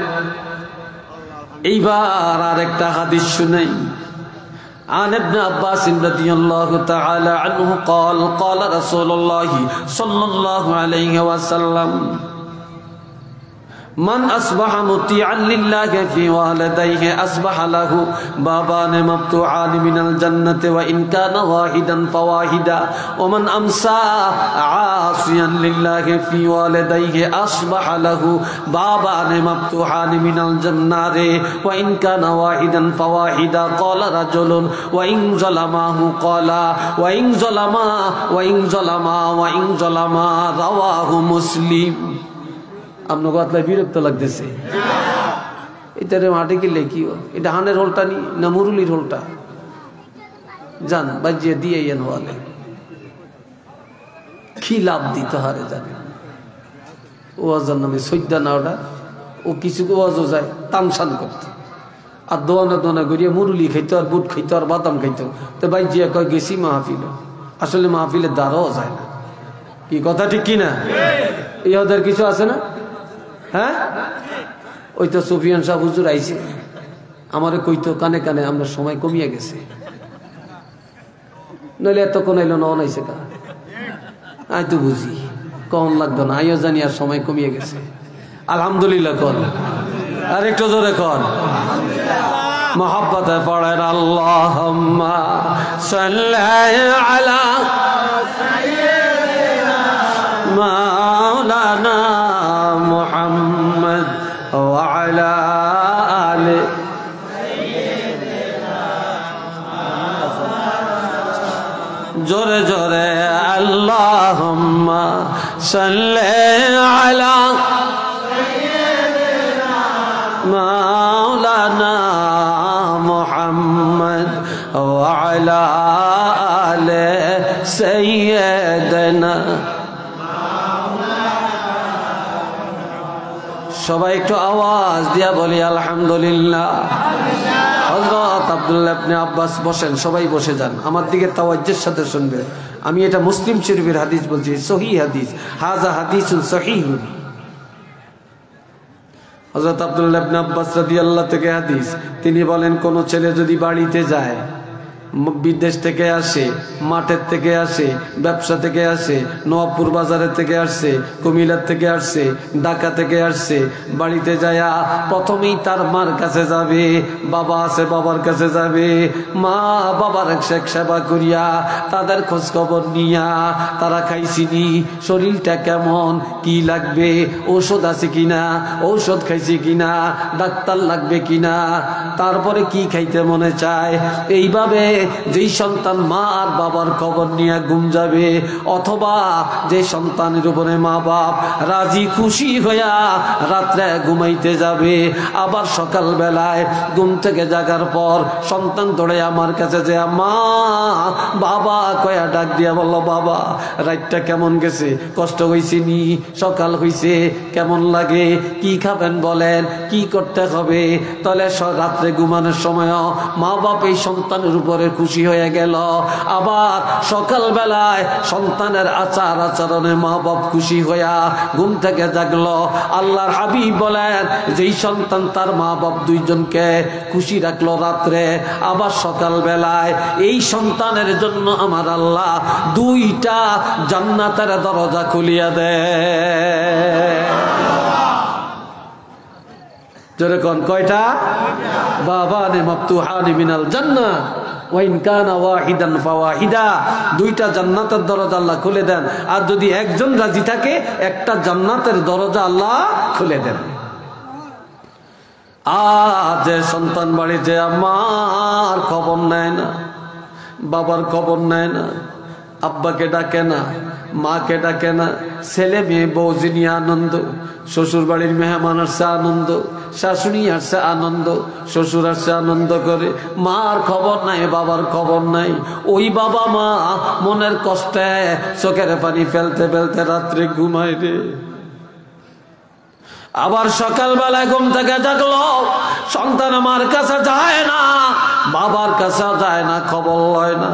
এইবার আর একটা হাদিস শুনাই। عن ابن عباس رضي الله تعالى عنه قال قال رسول الله صلى الله عليه وسلم من أصبح مطيعا لله في والديه أصبح له بابان مفتوحان من الجنة وإن كان واحدا فواحدا ومن أمسى عاصيا لله في والديه أصبح له بابان مفتوحان من الجنة وإن كان واحدا فواحدا قال رجل وإن ظلمه قال وإن ظلما رواه مسلم। আপনার কথায় বিরক্ত লাগতেছে? এটারে মাঠে গেলে কি এটা হানের হোলটা নি না মুরুলির হোলটা? জান বাজিয়ে দিয়ে এন হলে কি লাভ দিতে হারে জানে। ওয়াজার নামে সৈদ্যা না ওটা, ও কিছু ওয়াজও যায় তামসান করতে, আর দোয়ানা দোয়ানা করিয়া মুরুলি খাইতো, আর বুট খাইতো, আর বাদাম খাইতো। তো বাজিয়া কয় গেছি মাহফিল, আসলে মাহফিলের দ্বারাও যায় না। কি কথা ঠিক কিনা? ইহাদের কিছু আছে না? হ্যাঁ, ওই তো সুফিয়ান সাহেব হুজুর আইছে, আমারে কইতো কানে কানে আমরা সময় কমিয়ে গেছে, নইলে এতক্ষণ আইলো না অনাইছে কা। আই তো বুঝি কখন লাগতো না, আইও জানি আর সময় কমিয়ে গেছে। আলহামদুলিল্লাহ কর, আর একটু জোরে কর। মোহাব্বতে পড়েন আল্লাহুম্মা সাল্লি আলা মাওলানা মুহাম্মদ ওয়া আলা আলি জোরে জোরে আল্লাহুম্মা সাল্লি আলা মাওলানা মুহাম্মদ ওয়া আলা সবাই একটু আওয়াজ দিয়া বলি আলহামদুলিল্লাহ। হযরত আব্দুল্লাহ ইবনে আব্বাস বসেন, সবাই বসে যান, আমার দিকে তাওয়াজ্জুর সাথে শুনবেন। আমি এটা মুসলিম শরীফের হাদিস বলছি, সহিহ হাদিস, হাযা হাদিসুন সহিহুন। হযরত আব্দুল্লাহ ইবনে আব্বাস রাদিয়াল্লাহু থেকে হাদিস, তিনি বলেন কোন ছেলে যদি বাড়িতে যায়, বিদেশ থেকে আসে, মাঠের থেকে আসে, ব্যবসা থেকে আসে, নওয়াবপুর বাজারের থেকে আসছে, কুমিল্লার থেকে আসছে, ঢাকা থেকে আসছে, বাড়িতে যায়া প্রথমেই তার মার কাছে যাবে, বাবা আছে বাবার কাছে যাবে, মা বাবার এক সেবা করিয়া তাদের খোঁজ খবর নিয়া তারা খাইছিনি, শরীরটা কেমন, কি লাগবে, ঔষধ আছে কিনা, ঔষধ খাইছি কিনা, ডাক্তার লাগবে কিনা, তারপরে কি খাইতে মনে চায়। এইভাবে যেই সন্তান মা আর বাবার খবর নিয়ে ঘুম যাবে, অথবা যে সন্তানের উপরে মা বাপ রাজি খুশি হইয়া রাত্রে ঘুমাইতে যাবে, আবার সকাল বেলায় ঘুম থেকে জাগার পর সন্তান দৌড়ে আমার কাছে যে মা বাবা কয়া ডাক দিয়া বলল, বাবা রাতটা কেমন গেছে, কষ্ট হয়েছে নি, সকাল হয়েছে, কেমন লাগে, কি খাবেন বলেন, কি করতে হবে। তাহলে রাত্রে ঘুমানোর সময় মা বাপ এই সন্তানের উপরে খুশি হয়ে গেল, আবার সকাল বেলায় সন্তানের আচার আচরণে মা বাপ খুশি হইয়া ঘুম থেকে জাগলো। আল্লাহর হাবিব বলেন, যেই সন্তান তার মা বাপ দুইজনকে খুশি রাখলো রাত্রে, আবার সকাল বেলায় এই সন্তানের জন্য আমার আল্লাহ দুইটা জান্নাতের দরজা খুলিয়া দেয়। জোরে কোন কয়টা? বাবানে মাফতুহানি মিনাল জান্নাহ ওয়া ইন কানা ওয়াহিদান ফাওয়াহিদা, দুইটা জান্নাতের দরজা আল্লাহ খুলে দেন। আর যদি একজন রাজি থাকে, একটা জান্নাতের দরজা আল্লাহ খুলে দেন। আজ সন্তান বাড়িতে আমার খবর নেয় না, বাবার খবর নেয় না, আব্বাকে ডাকে না, মাকে ডাকে না, ছেলে মেয়ে বউজি নিয়ে আনন্দ, শ্বশুর বাড়ির মেহমান আসছে আনন্দ, শাশুড়ি আসছে আনন্দ, শ্বশুর আসছে আনন্দ করে, মার খবর নাই, বাবার খবর নাই। ওই বাবা মা মনের কষ্টে চোখের পানি ফেলতে ফেলতে রাত্রে ঘুমায় রে। আবার সকালবেলায় ঘুম থেকে জাগলো, সন্তান আমার কাছে যায় না, বাবার কাছে যায় না, খবর লয় না।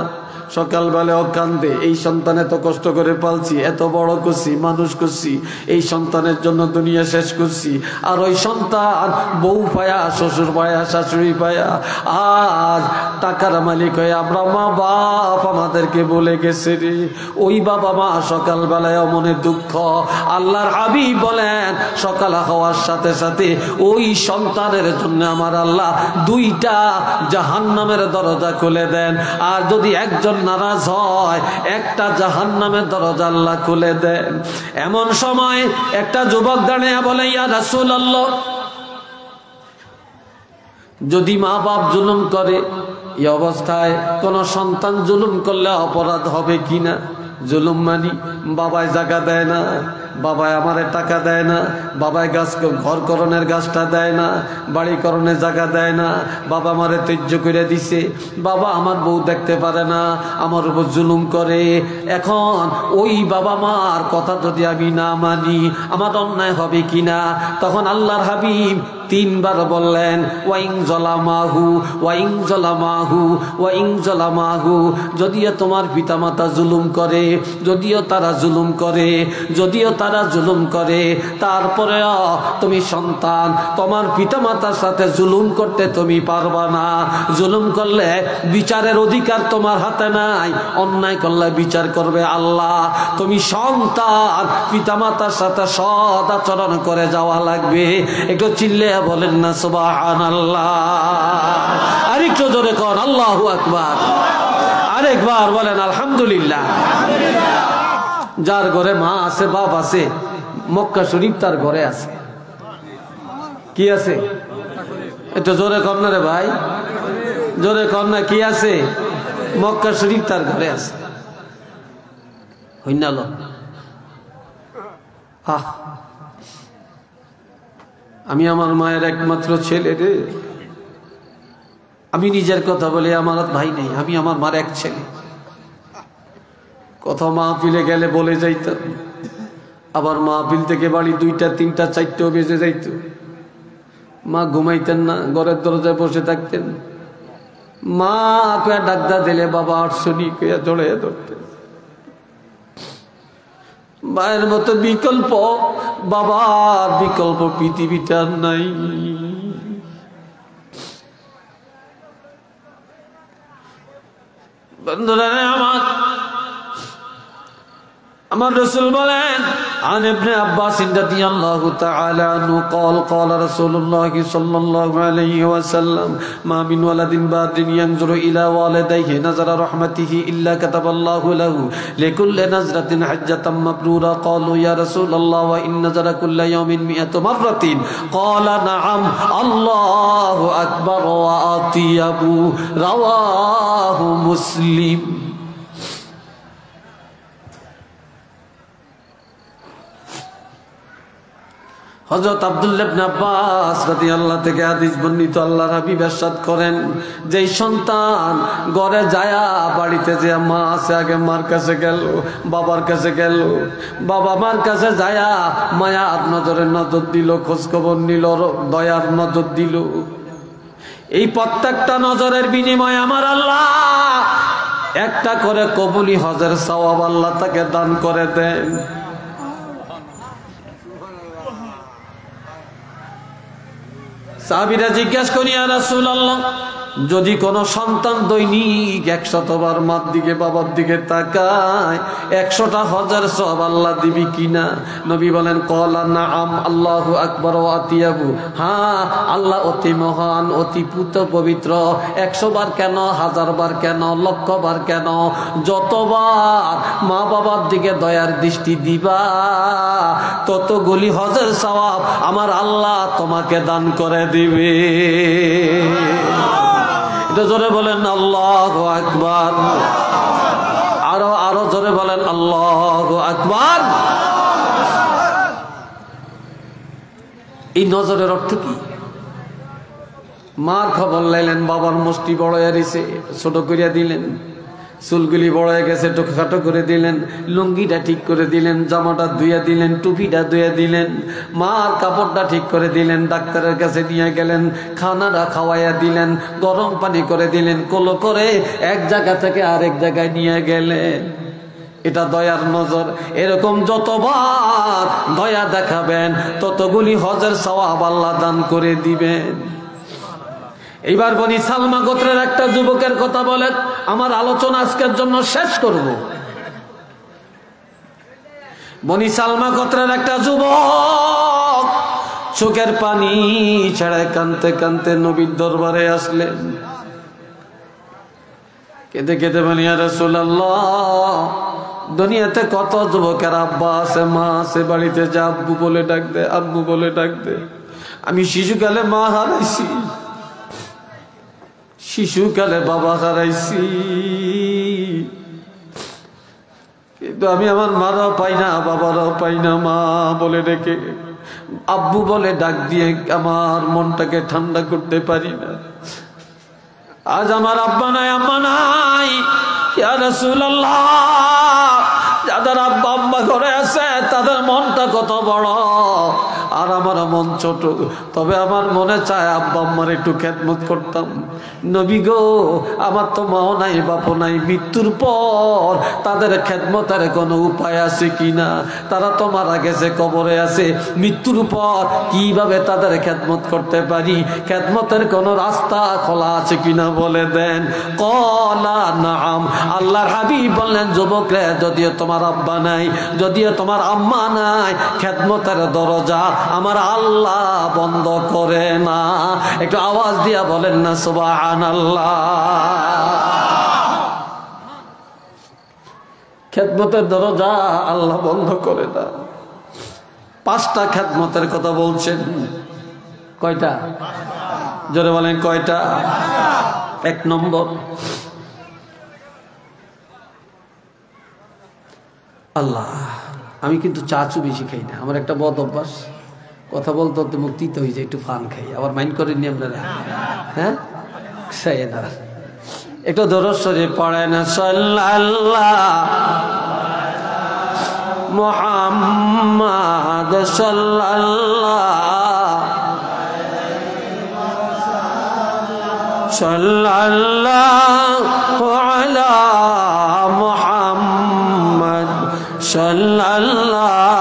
সকালবেলাও কান্দে, এই সন্তান এত কষ্ট করে পালছি, এত বড় করছি, মানুষ করছি, এই সন্তানের জন্য দুনিয়া শেষ করছি। আর ওই সন্তান বউ পায়া, শ্বশুর পায়া, শাশুড়ি পায়া আজ টাকার মালিক হয়ে আমরা মা বাপ আমাদেরকে বলে গেছে রে। ওই বাবা মা সকালবেলায় মনে দুঃখ। আল্লাহর হাবিব বলেন, সকাল হওয়ার সাথে সাথে ওই সন্তানের জন্য আমার আল্লাহ দুইটা জাহান্নামের দরজা খুলে দেন। আর যদি একজন নারাজ হয়, একটা জাহান্নামের দরজা আল্লাহ খুলে দেন। এমন সময় একটা যুবক দাঁড়িয়ে বলে, ইয়া রাসূলুল্লাহ, যদি মা বাপ জুলুম করে, এই অবস্থায় কোন সন্তান জুলুম করলে অপরাধ হবে কিনা? জুলুম মানি, বাবায় জায়গা দেয় না, বাবায় আমারে টাকা দেয় না, বাবায় ঘর করণের গাছটা দেয় না, বাড়ি করণের জায়গা দেয় না, বাবা আমারে ত্যায্য করে দিছে, বাবা আমার বউ দেখতে পারে না, আমার উপর জুলুম করে। এখন ওই বাবা মার কথা যদি আমি না মানি, আমার অন্যায় হবে কিনা? তখন আল্লাহর হাবিব তিনবার বললেন, ওয়াইং জলামাহু ওয়াইং জলামাহু ওয়াইং জলামাহু, যদিও তোমার পিতামাতা জুলুম করে, যদিও তারা জুলুম করে, যদিও তারা জুলুম করে, তারপরেও তুমি সন্তান, তোমার পিতামাতার সাথে জুলুম করতে তুমি পারবা না। জুলুম করলে বিচারের অধিকার তোমার হাতে নাই, অন্যায় করলে বিচার করবে আল্লাহ। তুমি সন্তান, পিতামাতার সাথে সৎ আচরণ করে যাওয়া লাগবে। একটু চিল্লে বলেন না সুবহানাল্লাহ। আরেকটু জোরে কর আল্লাহু আকবার। আরেকবার বলেন আলহামদুলিল্লাহ। যার ঘরে মা আছে, বাপ আছে, মক্কা শরীফ তার ঘরে আছে। কি আছে? একটু জোরে কর না রে ভাই, জোরে কর না। কি আছে? মক্কা শরীফ তার ঘরে আছে। হইনাল আমি আমার মায়ের একমাত্র ছেলে রে। আমি নিজের কথা বলি, আমার ভাই নেই, আমি আমার মার এক ছেলে। কথা মাহফিলে গেলে বলে যাইতাম, আবার মাহফিল থেকে বাড়ি 2টা 3টা 4টাও বেজে যাইত। মা ঘুমাইতেন না, ঘরের দরজায় বসে থাকতেন। মা কয়া ডাক্তার দিলে বাবা আটশনি কয়া জড়াইয়া ধরতেন। মায়ের মতো বিকল্প, বাবার বিকল্প পৃথিবীটা নাই। বন্ধুরা আমার রাসূল বলেন, আন ইবনে আব্বাস রাদিয়াল্লাহু তাআলা আনহু قال قال رسول الله صلى الله عليه وسلم ما من ولد بار ينظر الى والديه نظر رحمته الا كتب الله له لكل نظرة حجة مبرورة قالوا يا رسول الله وان نظر كل يوم 100 مرة قال نعم الله اكبر واطيب رواه مسلم। হযরত আব্দুল্লাহ ইবনে আব্বাস রাদিয়াল্লাহু থেকে হাদিস বর্ণিত, আল্লাহর হাবিব ইরশাদ করেন, যেই সন্তান ঘরে যায়া বাড়িতে যে মা আছে আগে মার কাছে গেল, বাবার কাছে গেল, বাবা মার কাছে যায়া মায়ার নজরে নজর দিল, খোঁজ খবর নিল, দয়ার নজর দিল, এই প্রত্যেকটা নজরের বিনিময়ে আমার আল্লাহ একটা করে কবুলি হজের সওয়াব আল্লাহ তাকে দান করে দেন। সাহাবীরা জিজ্ঞাসা করি, ইয়া রাসূলুল্লাহ, যদি কোনো সন্তান দৈনিক 100 বার মার দিকে বাবার দিকে তাকায় 100টা হজের সওয়াব আল্লাহ দিবি কিনা? নবী বলেন, ক্বালা নাআম আল্লাহু আকবার ওয়া আতিয়াবু, হ্যাঁ আল্লাহ অতি মহান, অতি পুত পবিত্র। 100 বার কেন, 1000 বার কেন, লক্ষ বার কেন, যতবার মা বাবার দিকে দয়ার দৃষ্টি দিবা ততগুলি হজের সওয়াব আমার আল্লাহ তোমাকে দান করে দিবে। জোরে বলেন আল্লাহু আকবার, আরো আরো জোরে বলেন আল্লাহু আকবার। এই নজরের অর্থ কি? মার খবর লাইলেন, বাবার মুষ্টি বড় হয়েছে, ছোট করিয়া দিলেন, চুলগুলি বড় হয়ে গেছে খাটো করে দিলেন, লুঙ্গিটা ঠিক করে দিলেন, জামাটা ধুয়ে দিলেন, টুপিটা ধুয়ে দিলেন, মার কাপড়টা ঠিক করে দিলেন, ডাক্তারের কাছে নিয়ে গেলেন, খানাটা খাওয়াইয়া দিলেন, গরম পানি করে দিলেন, কোলো করে এক জায়গা থেকে আরেক জায়গায় নিয়ে গেলেন। এটা দয়ার নজর। এরকম যতবার দয়া দেখাবেন ততগুলি হজের সওয়াব আল্লাহ দান করে দিবেন। এইবার বনি সালমা গোত্রের একটা যুবকের কথা বলেন, আমার আলোচনা আজকের জন্য শেষ করব। বনি সালমা গোত্রের একটা যুবক চোখের পানি ছেড়ে কাঁদতে কাঁদতে নবীর দরবারে আসলেন। কেঁদে কেঁদে বলেন, ইয়া রাসূলুল্লাহ, দুনিয়াতে কত যুবকের আব্বা আছে, মা আছে, বাড়িতে যা আব্বু বলে ডাক দে, আব্বু বলে ডাক দে। আমি শিশুকালে মা হারাইছি, শিশুকালে বাবা হারাইছি, কিন্তু আমি আমার মারাও পাই না, বাবারাও পাই না। মা বলে ডেকে, আব্বু বলে ডাক দিয়ে আমার মনটাকে ঠান্ডা করতে পারি না। আজ আমার আব্বা নাই, আম্মা নাই। ইয়া রাসূলুল্লাহ, যাদের আব্বা আম্মা ঘরে আছে তাদের মনটা কত বড়, আর আমার মন ছোট। তবে আমার মনে চায় আব্বা আম্মার একটু খেদমত করতাম। নবী গো, আমার তো মাও নাই, বাপও নাই, মৃত্যুর পর তাদের খেদমতের কোনো উপায় আছে কিনা? তারা তো মারা গেছে, কবরে আছে, মৃত্যুর পর কিভাবে তাদের খেদমত করতে পারি? খেদমতের কোনো রাস্তা খোলা আছে কিনা বলে দেন। ক্বালা নাআম, আল্লাহর হাবিব বললেন, যুবকরে, যদিও তোমার আব্বা নাই, যদিও তোমার আম্মা নাই, খেদমতের দরজা আমার আল্লাহ বন্ধ করে না। একটু আওয়াজ দিয়া বলেন না সুবহানাল্লাহ। খেদমতের দরজা আল্লাহ বন্ধ করে না। 5টা খেদমতের কথা বলছেন। কয়টা? জোরে বলেন কয়টা? 1 নম্বর, আল্লাহ, আমি কিন্তু চাচু বেশি খাই না, আমার একটা বদ অভ্যাস, কথা বলতে বলতে মুখ তিতে হয়ে যায়, একটু ফান খাই। আবার মাইন্ড করেননি আপনারা? হ্যাঁ, খাই না। একটু দরুদ শরীফ পড়েন, সাল্লাল্লাহু মুহাম্মাদ সাল্লাল্লাহু আলা মুহাম্মাদ সাল্লাল্লাহু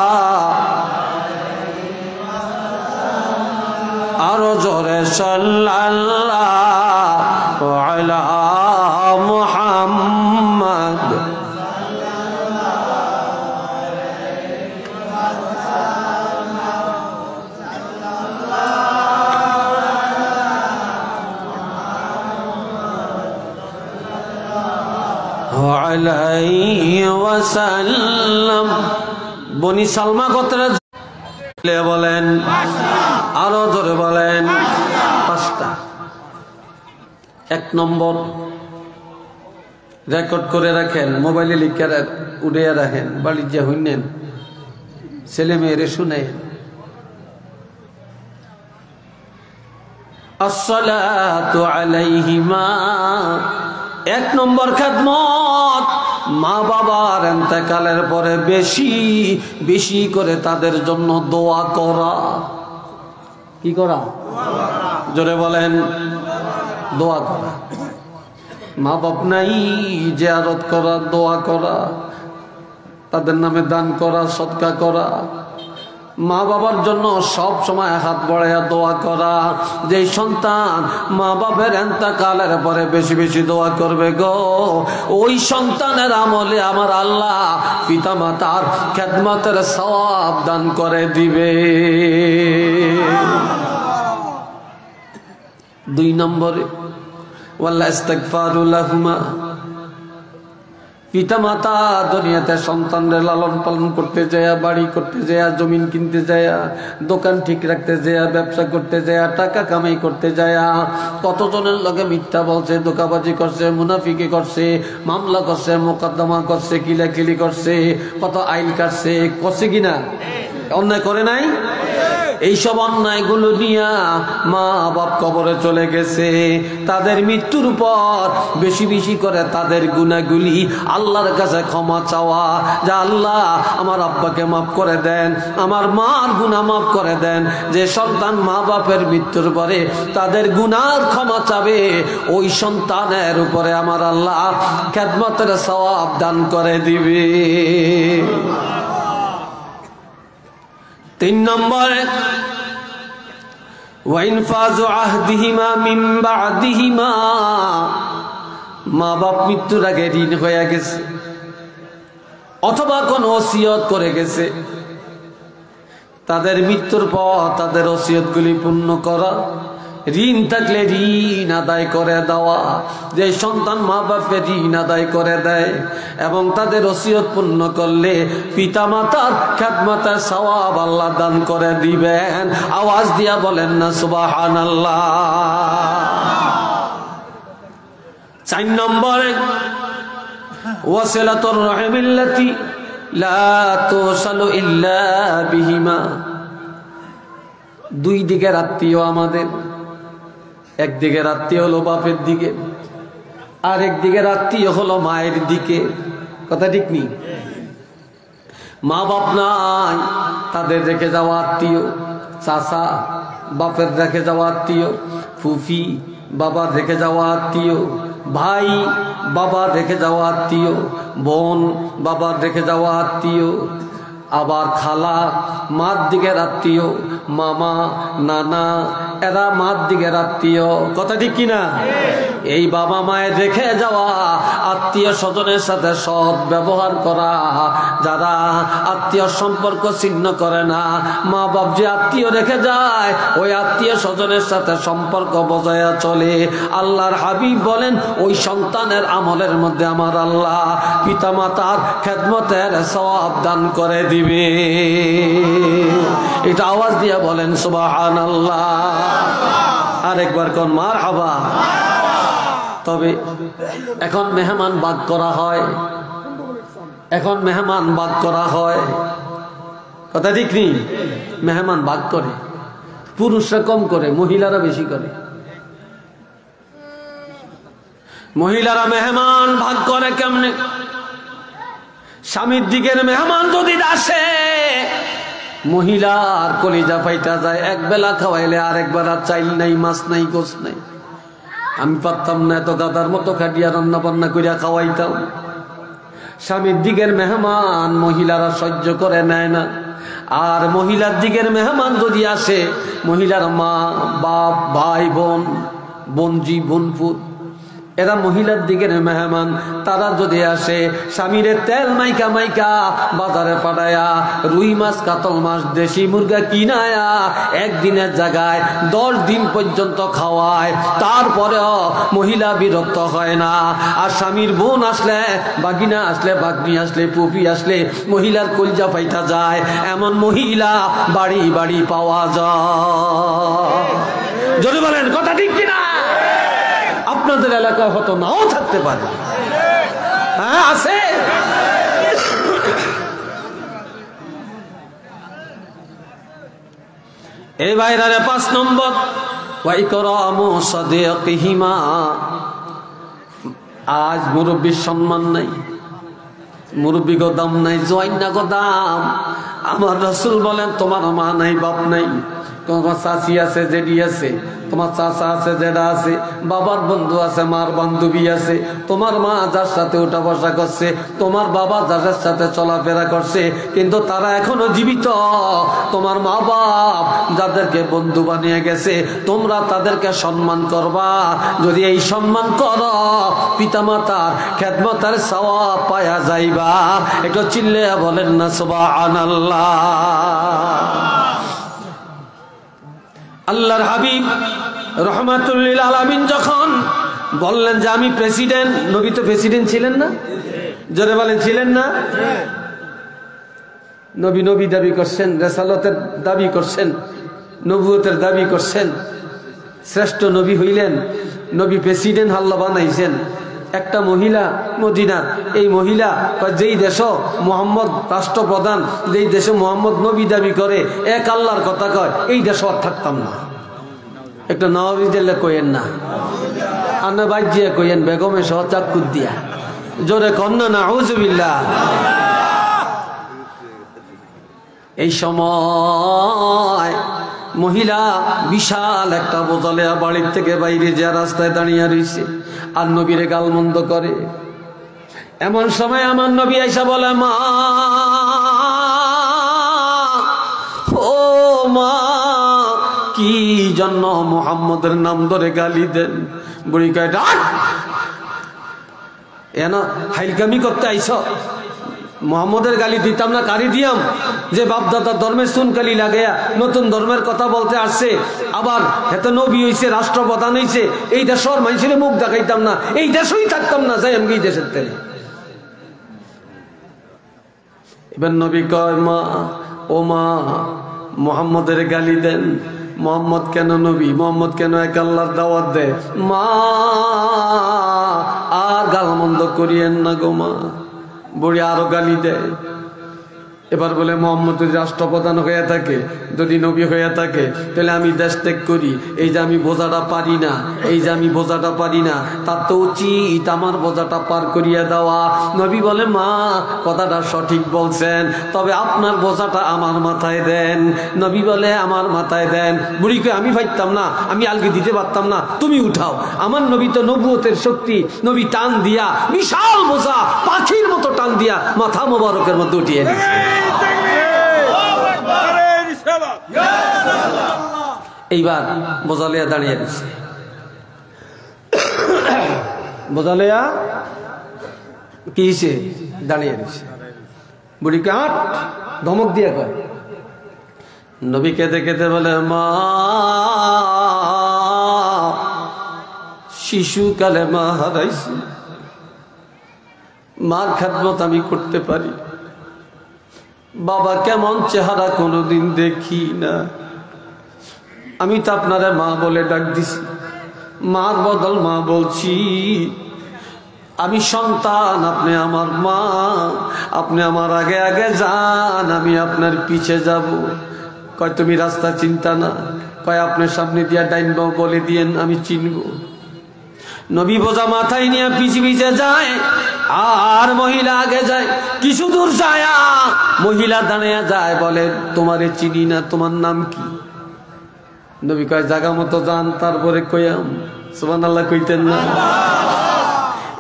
আরো জোরে সাল্লাল্লাহু আলা মুহাম্মাদ আলাইহি ওয়াসাল্লাম। বনি সালমা গোত্রের বলেন, আরো ধরে বলেন, পাঁচটা। এক নম্বর, রেকর্ড করে রাখেন, মোবাইলে লিখে উড়িয়ে রাখেন, বাড়ির যে হইনেন ছেলে মেয়েরে শুনেন। আসসালাতু আলাইহিমা, এক নম্বর খেদমত, মা বাবার ইন্তেকালের পরে বেশি বেশি করে তাদের জন্য দোয়া করা। কি করা? জোরে বলেন, দোয়া করা। মা বাপ নাই, জিয়ারত করা, দোয়া করা, তাদের নামে দান করা, সদকা করা। মা বাবার জন্য সব সময় হাত বাড়াইয়া দোয়া করা। যে সন্তান মা বাবার ইন্তেকালের পরে বেশি বেশি দোয়া করবে গো, ওই সন্তানের আমলে আমার আল্লাহ পিতা মাতার খেদমতের সওয়াব দান করে দিবে। দুই নম্বরে, ওয়াল্লাহ ইস্তিগফারু লাহুমা, পিতা মাতা দুনিয়াতে সন্তানদের লালন পালন করতে যায়, বাড়ি করতে যায়, জমিন কিনতে যায়, দোকান ঠিক রাখতে যায়, ব্যবসা করতে যায়, টাকা কামাই করতে যায়, কতজনের লগে মিথ্যা বলছে, ধোঁকাবাজি করছে, মুনাফিকি করছে, মামলা করছে, মোকদ্দমা করছে, কিলাকিলি করছে, কত আইন কাটছে, করছে কিনা? অন্যায় করে নাই? এইসব অন্যায়গুলো নিয়ে মা বাপ কবরে চলে গেছে। তাদের মৃত্যুর পর বেশি বেশি করে তাদের গুনাহগুলি আল্লাহর কাছে ক্ষমা চাওয়া, যা আল্লাহ আমার আব্বাকে মাফ করে দেন, আমার মার গুনাহ মাফ করে দেন। যে সন্তান মা বাপের মৃত্যুর পরে তাদের গুনার ক্ষমা চাবে, ওই সন্তানের উপরে আমার আল্লাহ খেদমতের সওয়াব দান করে দিবে। তিন নম্বরে, ওয়াইনফাজু আহদিহিমা মিন বাদিহিমা, মা বাপ মৃত্যুর আগে ঋণ হয়ে গেছে অথবা কোন ওসিয়ত করে গেছে, তাদের মৃত্যুর পর তাদের ওসিয়তগুলি পূর্ণ করা। ঋণ থাকলে ঋণ আদায় করে দেওয়া। যে সন্তান মা বাপের ঋণ আদায় করে দেয় এবং তাদের ওসিয়ত পূর্ণ করলে পিতা মাতার খেদমতের সওয়াব আল্লাহ দান করে দিবেন। আওয়াজ দিয়া বলেন না সুবহানাল্লাহ। চার নম্বরে, ওয়াসিলাতুর রাহিমিল্লাতি লা তুসালু ইল্লা বিহিমা, দুই দিকের আত্মীয় আমাদের, একদিকের আত্মীয় হলো বাপের দিকে, আর একদিকের আত্মীয় হলো মায়ের দিকে। কথা ঠিক নেই? মা বাপ নাই, তাদের রেখে যাওয়া আত্মীয়, চাচা বাপের রেখে যাওয়া আত্মীয়, ফুফি বাবার রেখে যাওয়া আত্মীয়, ভাই বাবার রেখে যাওয়া আত্মীয়, বোন বাবার রেখে যাওয়া আত্মীয়, আবার খালা মার দিকের আত্মীয়, মামা নানা এরা মার দিকের আত্মীয়। কথা ঠিক কিনা? এই বাবা মায়ের রেখে যাওয়া আত্মীয় স্বজনের সাথে সৎ ব্যবহার করা। যারা আত্মীয় সম্পর্ক ছিন্ন করে না, মা বাপ যে আত্মীয় রেখে যায় ওই আত্মীয় স্বজনের সাথে সম্পর্ক বজায় চলে। আল্লাহর হাবিব বলেন, ওই সন্তানের আমলের মধ্যে আমার আল্লাহ পিতা মাতার খেদমতের সওয়াব দান করে দিবে। এটা আওয়াজ দিয়ে বলেন সুবহানাল্লাহ। আরেকবার কোন মারহাবা। তবে এখন মেহমান বাগ করা হয়, এখন মেহমান বাগ করা হয়। কথা ঠিক নেই? মেহমান বাগ করে, পুরুষরা কম করে, মহিলারা বেশি করে। মহিলারা মেহমান ভাগ করে কেমনে? স্বামীর দিকের মেহমান যদি আসে, মহিলার কলিজা ফাইটা যায়। এক বেলা খাওয়াইলে আরেক বেলা চাইল নাই, মাছ নাই, গোস নাই। আমি পারতাম না এত গাদার মতো খাটিয়া রান্না বান্না করিয়া খাওয়াইতাম। স্বামীর দিকের মেহমান মহিলারা সহ্য করে নেয় না। আর মহিলার দিকের মেহমান যদি আসে, মহিলার মা, বাপ, ভাই, বোন, বোনজি, বোনপুর, এরা মহিলার দিকের মেহমান। তারা যদি আসে, স্বামীরে তেল মাইকা মাইকা বাজারে পাঠায়া রুই মাছ, কাতল মাছ, দেশি মুরগা কিনায়া একদিনের জায়গায় 10 দিন পর্যন্ত খাওয়ায়। তারপরেও মহিলা বিরক্ত হয় না। আর স্বামীর বোন আসলে, বাগিনা আসলে, বাগনি আসলে, পুপি আসলে মহিলার কলজা ফাইটা যায়। এমন মহিলা বাড়ি বাড়ি পাওয়া যায়। যদি বলেন কথা ঠিক কিনা? আপনাদের এলাকায় হয়তো নাও থাকতে পারে। হ্যাঁ, আছে। এই বাইরে 5 নম্বর, ওয়াইকরামু সাদিকিহিমা। আজ মুরব্বীর সম্মান নাই, মুরব্বী গো দাম নাই, জয়না গো দাম। আমার রাসূল বলেন, তোমার মা নাই, বাপ নাই, তোমার চাচি আছে, জেডি আছে, তোমার চাচা আছে, জেডা আছে, বাবার বন্ধু আছে, মার বান্ধবী আছে, তোমার মা যার সাথে উঠা বসা করছে, তোমার বাবা যাদের সাথে চলাফেরা করছে, কিন্তু তারা এখনো জীবিত। তোমার মা বাপ যাদেরকে বন্ধু বানিয়ে গেছে, তোমরা তাদেরকে সম্মান করবা। যদি এই সম্মান করো, পিতামাতার খেদমতের সওয়াব পায়া যাইবা। একটু চিল্লে বলেন না সুবহানাল্লাহ। আল্লাহর হাবিব রহমাতুল লিল আলামিন যখন বললেন যে আমি প্রেসিডেন্ট, নবী তো প্রেসিডেন্ট ছিলেন না? জোরে বলেন, ছিলেন না? নবী নবী দাবি করছেন, রিসালাতের দাবি করছেন, নবুয়তের দাবি করছেন, শ্রেষ্ঠ নবী হইলেন। নবী প্রেসিডেন্ট আল্লাহ বানাইছেন। একটা মহিলা মদিনা, এই মহিলা যেই দেশ মোহাম্মদ রাষ্ট্রপ্রধান, যেই দেশে মোহাম্মদ নবী দাবি করে, এক আল্লাহর কথা কয়, এই দেশে আর থাকতাম না। একটা নবী দিলে কইেন না, আন্না বাজিয়া কইেন বেগমে সহ চাকুর দিয়া। জোরে কন্যা না আউযুবিল্লাহ। এই সময় মহিলা বিশাল একটা বোতলে বাড়ির থেকে বাইরে যা রাস্তায় দাঁড়িয়ে রয়েছে আর নবীরে গালমন্দ করে। এমন সময় আমার নবী আইসা বলে, মা, ও মা, কি জন্য মুহাম্মদের নাম ধরে গালি দেন? বুড়ি কয়, ডাক, এনা হাইলকামি করতে আইস? মোহাম্মদের গালি দিতাম না, কারি দিয়াম? যে বাপদাদা ধর্মের সুনকালি লাগাইয়া নতুন ধর্মের কথা বলতে আসছে, আবার এত নবী হইছে, রাষ্ট্রপ্রধান হইছে, এই দেশের মানুষের মুখ দেখাইতাম না, এই দেশই থাকতাম না, যাই আমি এই দেশের থেকে। এবার নবী কয়, মা, ও মা, মোহাম্মদের গালি দেন? মোহাম্মদ কেন নবী? মোহাম্মদ কেন এক আল্লাহর দাওয়াত দেয়? মা, আর গালমন্দ করিয়েন না গো মা। বুড়ি আরো গালি দেয়। এবার বলে, মোহাম্মদ যদি রাষ্ট্রপ্রধান হয়ে থাকে, যদি নবী হয়ে থাকে, তাহলে আমি দেশ ত্যাগ করি। এই যে আমি বোঝাটা পারি না, এই যে আমি বোঝাটা পারি না, তার তো উচিত আমার বোঝাটা পার করিয়া দেওয়া। নবী বলে, মা, কথাটা সঠিক বলছেন, তবে আপনার বোঝাটা আমার মাথায় দেন। নবী বলে, আমার মাথায় দেন। বুড়িকে আমি পাইতাম না, আমি আলগে দিতে পারতাম না, তুমি উঠাও। আমার নবী তো নবুয়তের শক্তি, নবী টান দিয়া বিশাল বোঝা পাখির মতো টান দিয়া মাথা মোবারকের মধ্যে উঠিয়ে দিয়েছে। এইবার বোঝালিয়া দাঁড়িয়ে দিচ্ছে। বোঝালিয়া কি দাঁড়িয়ে দিচ্ছে। বুড়িকে আট ধমক দিয়ে কয়। নবী কেঁদে কেঁদে বলে, মা, শিশুকালে মা হারাইছি, মার খেদমত আমি করতে পারি। বাবা কেমন চেহারা কোনোদিন দেখি না। আমি তো আপনারা মা বলে ডাক দিছি, মার বদল মা বলছি। আমি সন্তান, আপনি আমার মা, আপনি আমার আগে আগে যান, আমি আপনার পিছে যাব। কয়, তুমি রাস্তা চিন্তা না? কয়, আপনার সামনে দিয়া ডাইন বাও বলে দিয়েন, আমি চিনব। নবী বোঝা মাথায় নিয়ে পিছে পিছে যায়। আর মহিলা আগে যায়, কিছু দূর যায় মহিলা দাঁড়িয়ে যায়, বলে তোমারে চিনি না, তোমার নাম কি? নবী কয় জায়গা মতো যান, তারপরে কইয়াম। সুবহানাল্লাহ কইতেন না?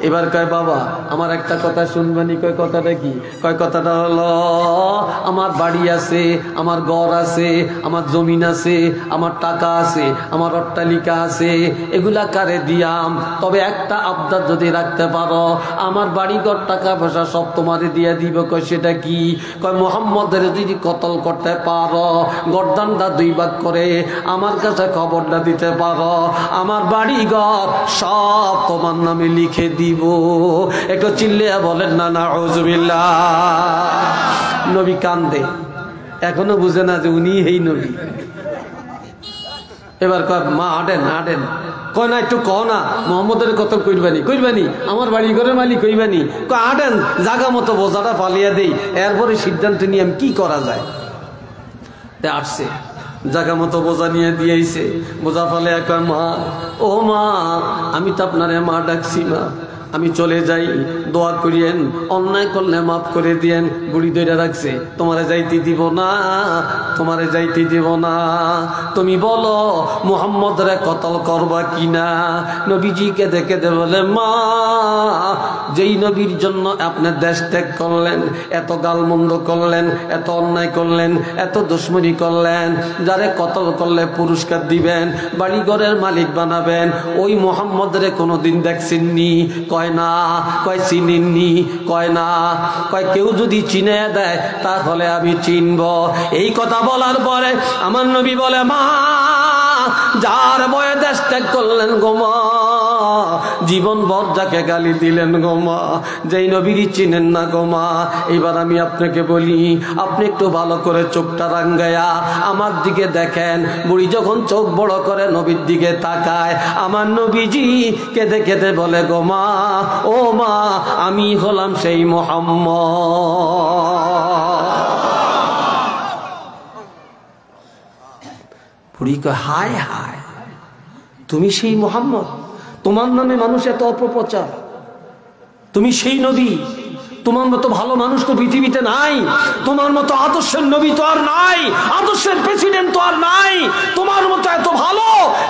এবার কয় বাবা আমার একটা কথা শুনবানি। কয় কথাটা কি? কয় কথাটা হলো আমার বাড়ি আছে, আমার ঘর আছে, আমার জমিন আছে, আমার টাকা আছে, আমার অট্টালিকা আছে, এগুলা কারে দিয়াম, তবে একটা আবদার যদি রাখতে পারো, আমার বাড়ি ঘর টাকা পয়সা সব তোমারে দিয়া দিব। কয় সেটা কি? কয় মুহাম্মদের যদি কতল করতে পারো, গর্দানটা 2 ভাগ করে আমার কাছে খবরটা দিতে পারো, আমার বাড়ি ঘর সব তোমার নামে লিখে দিব। একটু চিল্লিয়া বলেন না নাউযুবিল্লাহ। নবী কান্দে, এখনো বুঝে না যে উনি এই নবী। এবার কয় মা হাঁটেন হাঁটেন। কয় না একটু কও না মুহাম্মদের কতল কইবানি, কইবানি আমার বাড়ি ঘরের মালিক কইবানি। কয় হাঁটেন জায়গা মতো বোঝাটা ফালিয়া দেই, এরপরে সিদ্ধান্ত নিয়ে আমি কি করা যায়। আসছে জায়গা মতো বোঝা নিয়ে দিয়েছে, বোঝা ফলে কয় মা, ও মা আমি তো আপনারে মা ডাকছি মা, আমি চলে যাই, দোয়া করিয়েন, অন্যায় করলে মাফ করে দিয়েন। বুড়ি ধরে রাখছে, তোমারে যাইতে দিব না, তোমারে যাইতে দিব না, তুমি বলো মুহাম্মদরে কতল করবা কিনা। নবীজি কেঁদে কেঁদে বলে মা, যেই নবীর জন্য আপনি দেশ ত্যাগ করলেন, এত গালমন্দ করলেন, এত অন্যায় করলেন, এত দুশ্মনী করলেন, যারে কতল করলে পুরস্কার দিবেন, বাড়ি ঘরের মালিক বানাবেন, ওই মুহাম্মদরে কোনোদিন দেখছেননি? কয় না। কয় চিনেননি? কয় না। কয় কেউ যদি চিনে দেয় তাহলে আমি চিনব। এই কথা বলার পরে আমার নবী বলে মা, যার বয়ে দেশ ত্যাগ করলেন গো মা, জীবন ভর যাকে গালি দিলেন গো মা, যেই নবীরই চিনেন না গো মা, এবার আমি আপনাকে বলি, আপনি একটু ভালো করে চোখটা রাঙ্গায়া আমার দিকে দেখেন। বুড়ি যখন চোখ বড় করে নবীর দিকে তাকায়, আমার নবীজি কেঁদে কেঁদে বলে গো মা, ও মা আমি হলাম সেই মুহাম্মদ। বুড়ি কয় হায় হায়, তুমি সেই মুহাম্মদ, তোমার নামে মানুষ এত অপপ্রচার, তুমি সেই নবী, তোমার মতো ভালো মানুষ তো পৃথিবীতে নাই, তোমার মতো আদর্শের নবী তো আর নাই, আদর্শের প্রেসিডেন্ট তো আর নাই, তোমার মতো এত ভালো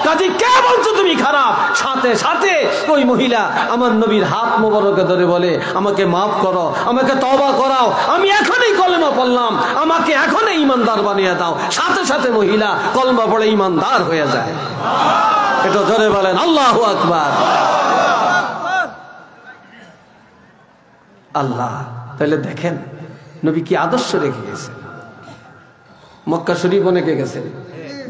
কাজে কে বলছো তুমি খারাপ। সাথে সাথে ওই মহিলা আমার নবীর হাত মোবারকে ধরে বলে আমাকে মাফ করো, আমাকে তওবা করাও, আমি এখনই কলেমা পড়লাম, আমাকে এখনই ঈমানদার বানিয়ে দাও। সাথে সাথে মহিলা কলেমা পড়ে ঈমানদার হয়ে যায়। এটা জোরে বলেন আল্লাহু আকবার। আল্লাহ, তাহলে দেখেন নবী কি আদর্শ রেখে গেছেন। মক্কা শরীফ অনেকে গেছেন,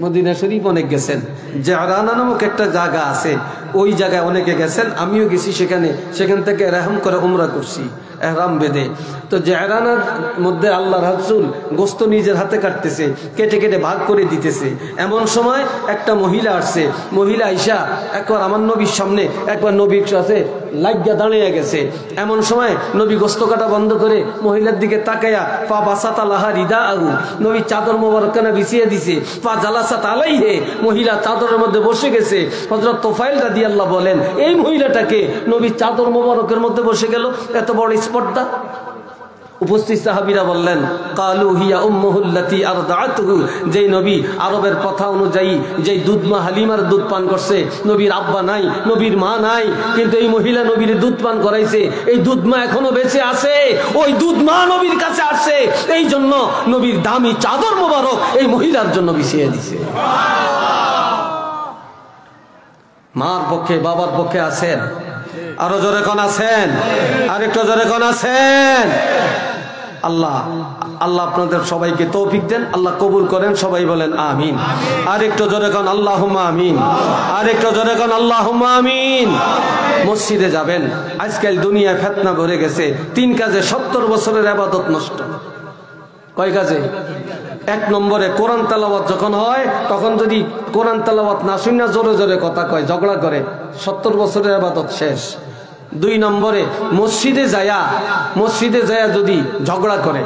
মদিনা শরীফ অনেক গেছেন, জারানা নামক একটা জায়গা আছে, ওই জায়গায় অনেকে গেছেন, আমিও গেছি সেখানে, সেখান থেকে রেহম করে উমরা করছি এহরাম বেঁধে। তো জারানার মধ্যে আল্লাহ রাসূল গোস্ত নিজের হাতে কাটতেছে, কেটে কেটে ভাগ করে দিতেছে। এমন সময় একটা মহিলা আসছে, মহিলা আইসা একবার আমার নবীর সামনে, একবার নবীর সাথে লাগিয়া দাঁড়িয়ে গেছে। এমন সময় নবী গোস্ত কাটা বন্ধ করে মহিলার দিকে তাকায়া পা বাসাতা লাহা রিদা আহু, নবী চাদর মোবারকানা বিছিয়ে দিছে, পা জালাসাত আলাইহে, মহিলা চাদরের মধ্যে বসে গেছে। হযরত তোফাইল রাদিয়াল্লাহু বলেন এই মহিলাটাকে নবী চাদর মোবারকের মধ্যে বসে গেল, এত বড় স্পর্ধা। উপস্থিত সাহাবীরা বললেন কালু হিয়া উম্মুহুল্লাতি আরদাআতুহু, যেই নবী আরবের কথা অনুযায়ী যেই দুধমা হালিমার দুধ পান করছে, নবীর আব্বা নাই, নবীর মা নাই, কিন্তু এই মহিলা নবীর দুধ পান করাইছে, এই দুধমা এখনো বেঁচে আছে, ওই দুধমা নবীর কাছে আসছে, এই জন্য নবীর দামি চাদর মোবারক এই মহিলার জন্য বিছিয়ে দিছে। মার পক্ষে বাবার পক্ষে আছেন, আরো জোরে কোন আছেন, আরেকটু জোরে কোন আছেন। আল্লাহ আল্লাহ আপনাদের সবাইকে তৌফিক দেন, আল্লাহ কবুল করেন, সবাই বলেন আমিন। আরেকটু জোরে কোন আল্লাহুম্মা আমিন, আরেকটু জোরে কোন আল্লাহুম্মা আমিন। মসজিদে যাবেন, আজকাল দুনিয়ায় ফিতনা ভরে গেছে, 3 কাজে 70 বছরের ইবাদত নষ্ট। কয় কাজে? 1 নম্বরে কোরআন তেলাওয়াত যখন হয়, তখন যদি কোরআন তেলাওয়াত না শুনে জোরে জোরে কথা কয়, ঝগড়া করে, 70 বছরের ইবাদত শেষ। 2 নম্বরে মসজিদে যায়া যদি ঝগড়া করে,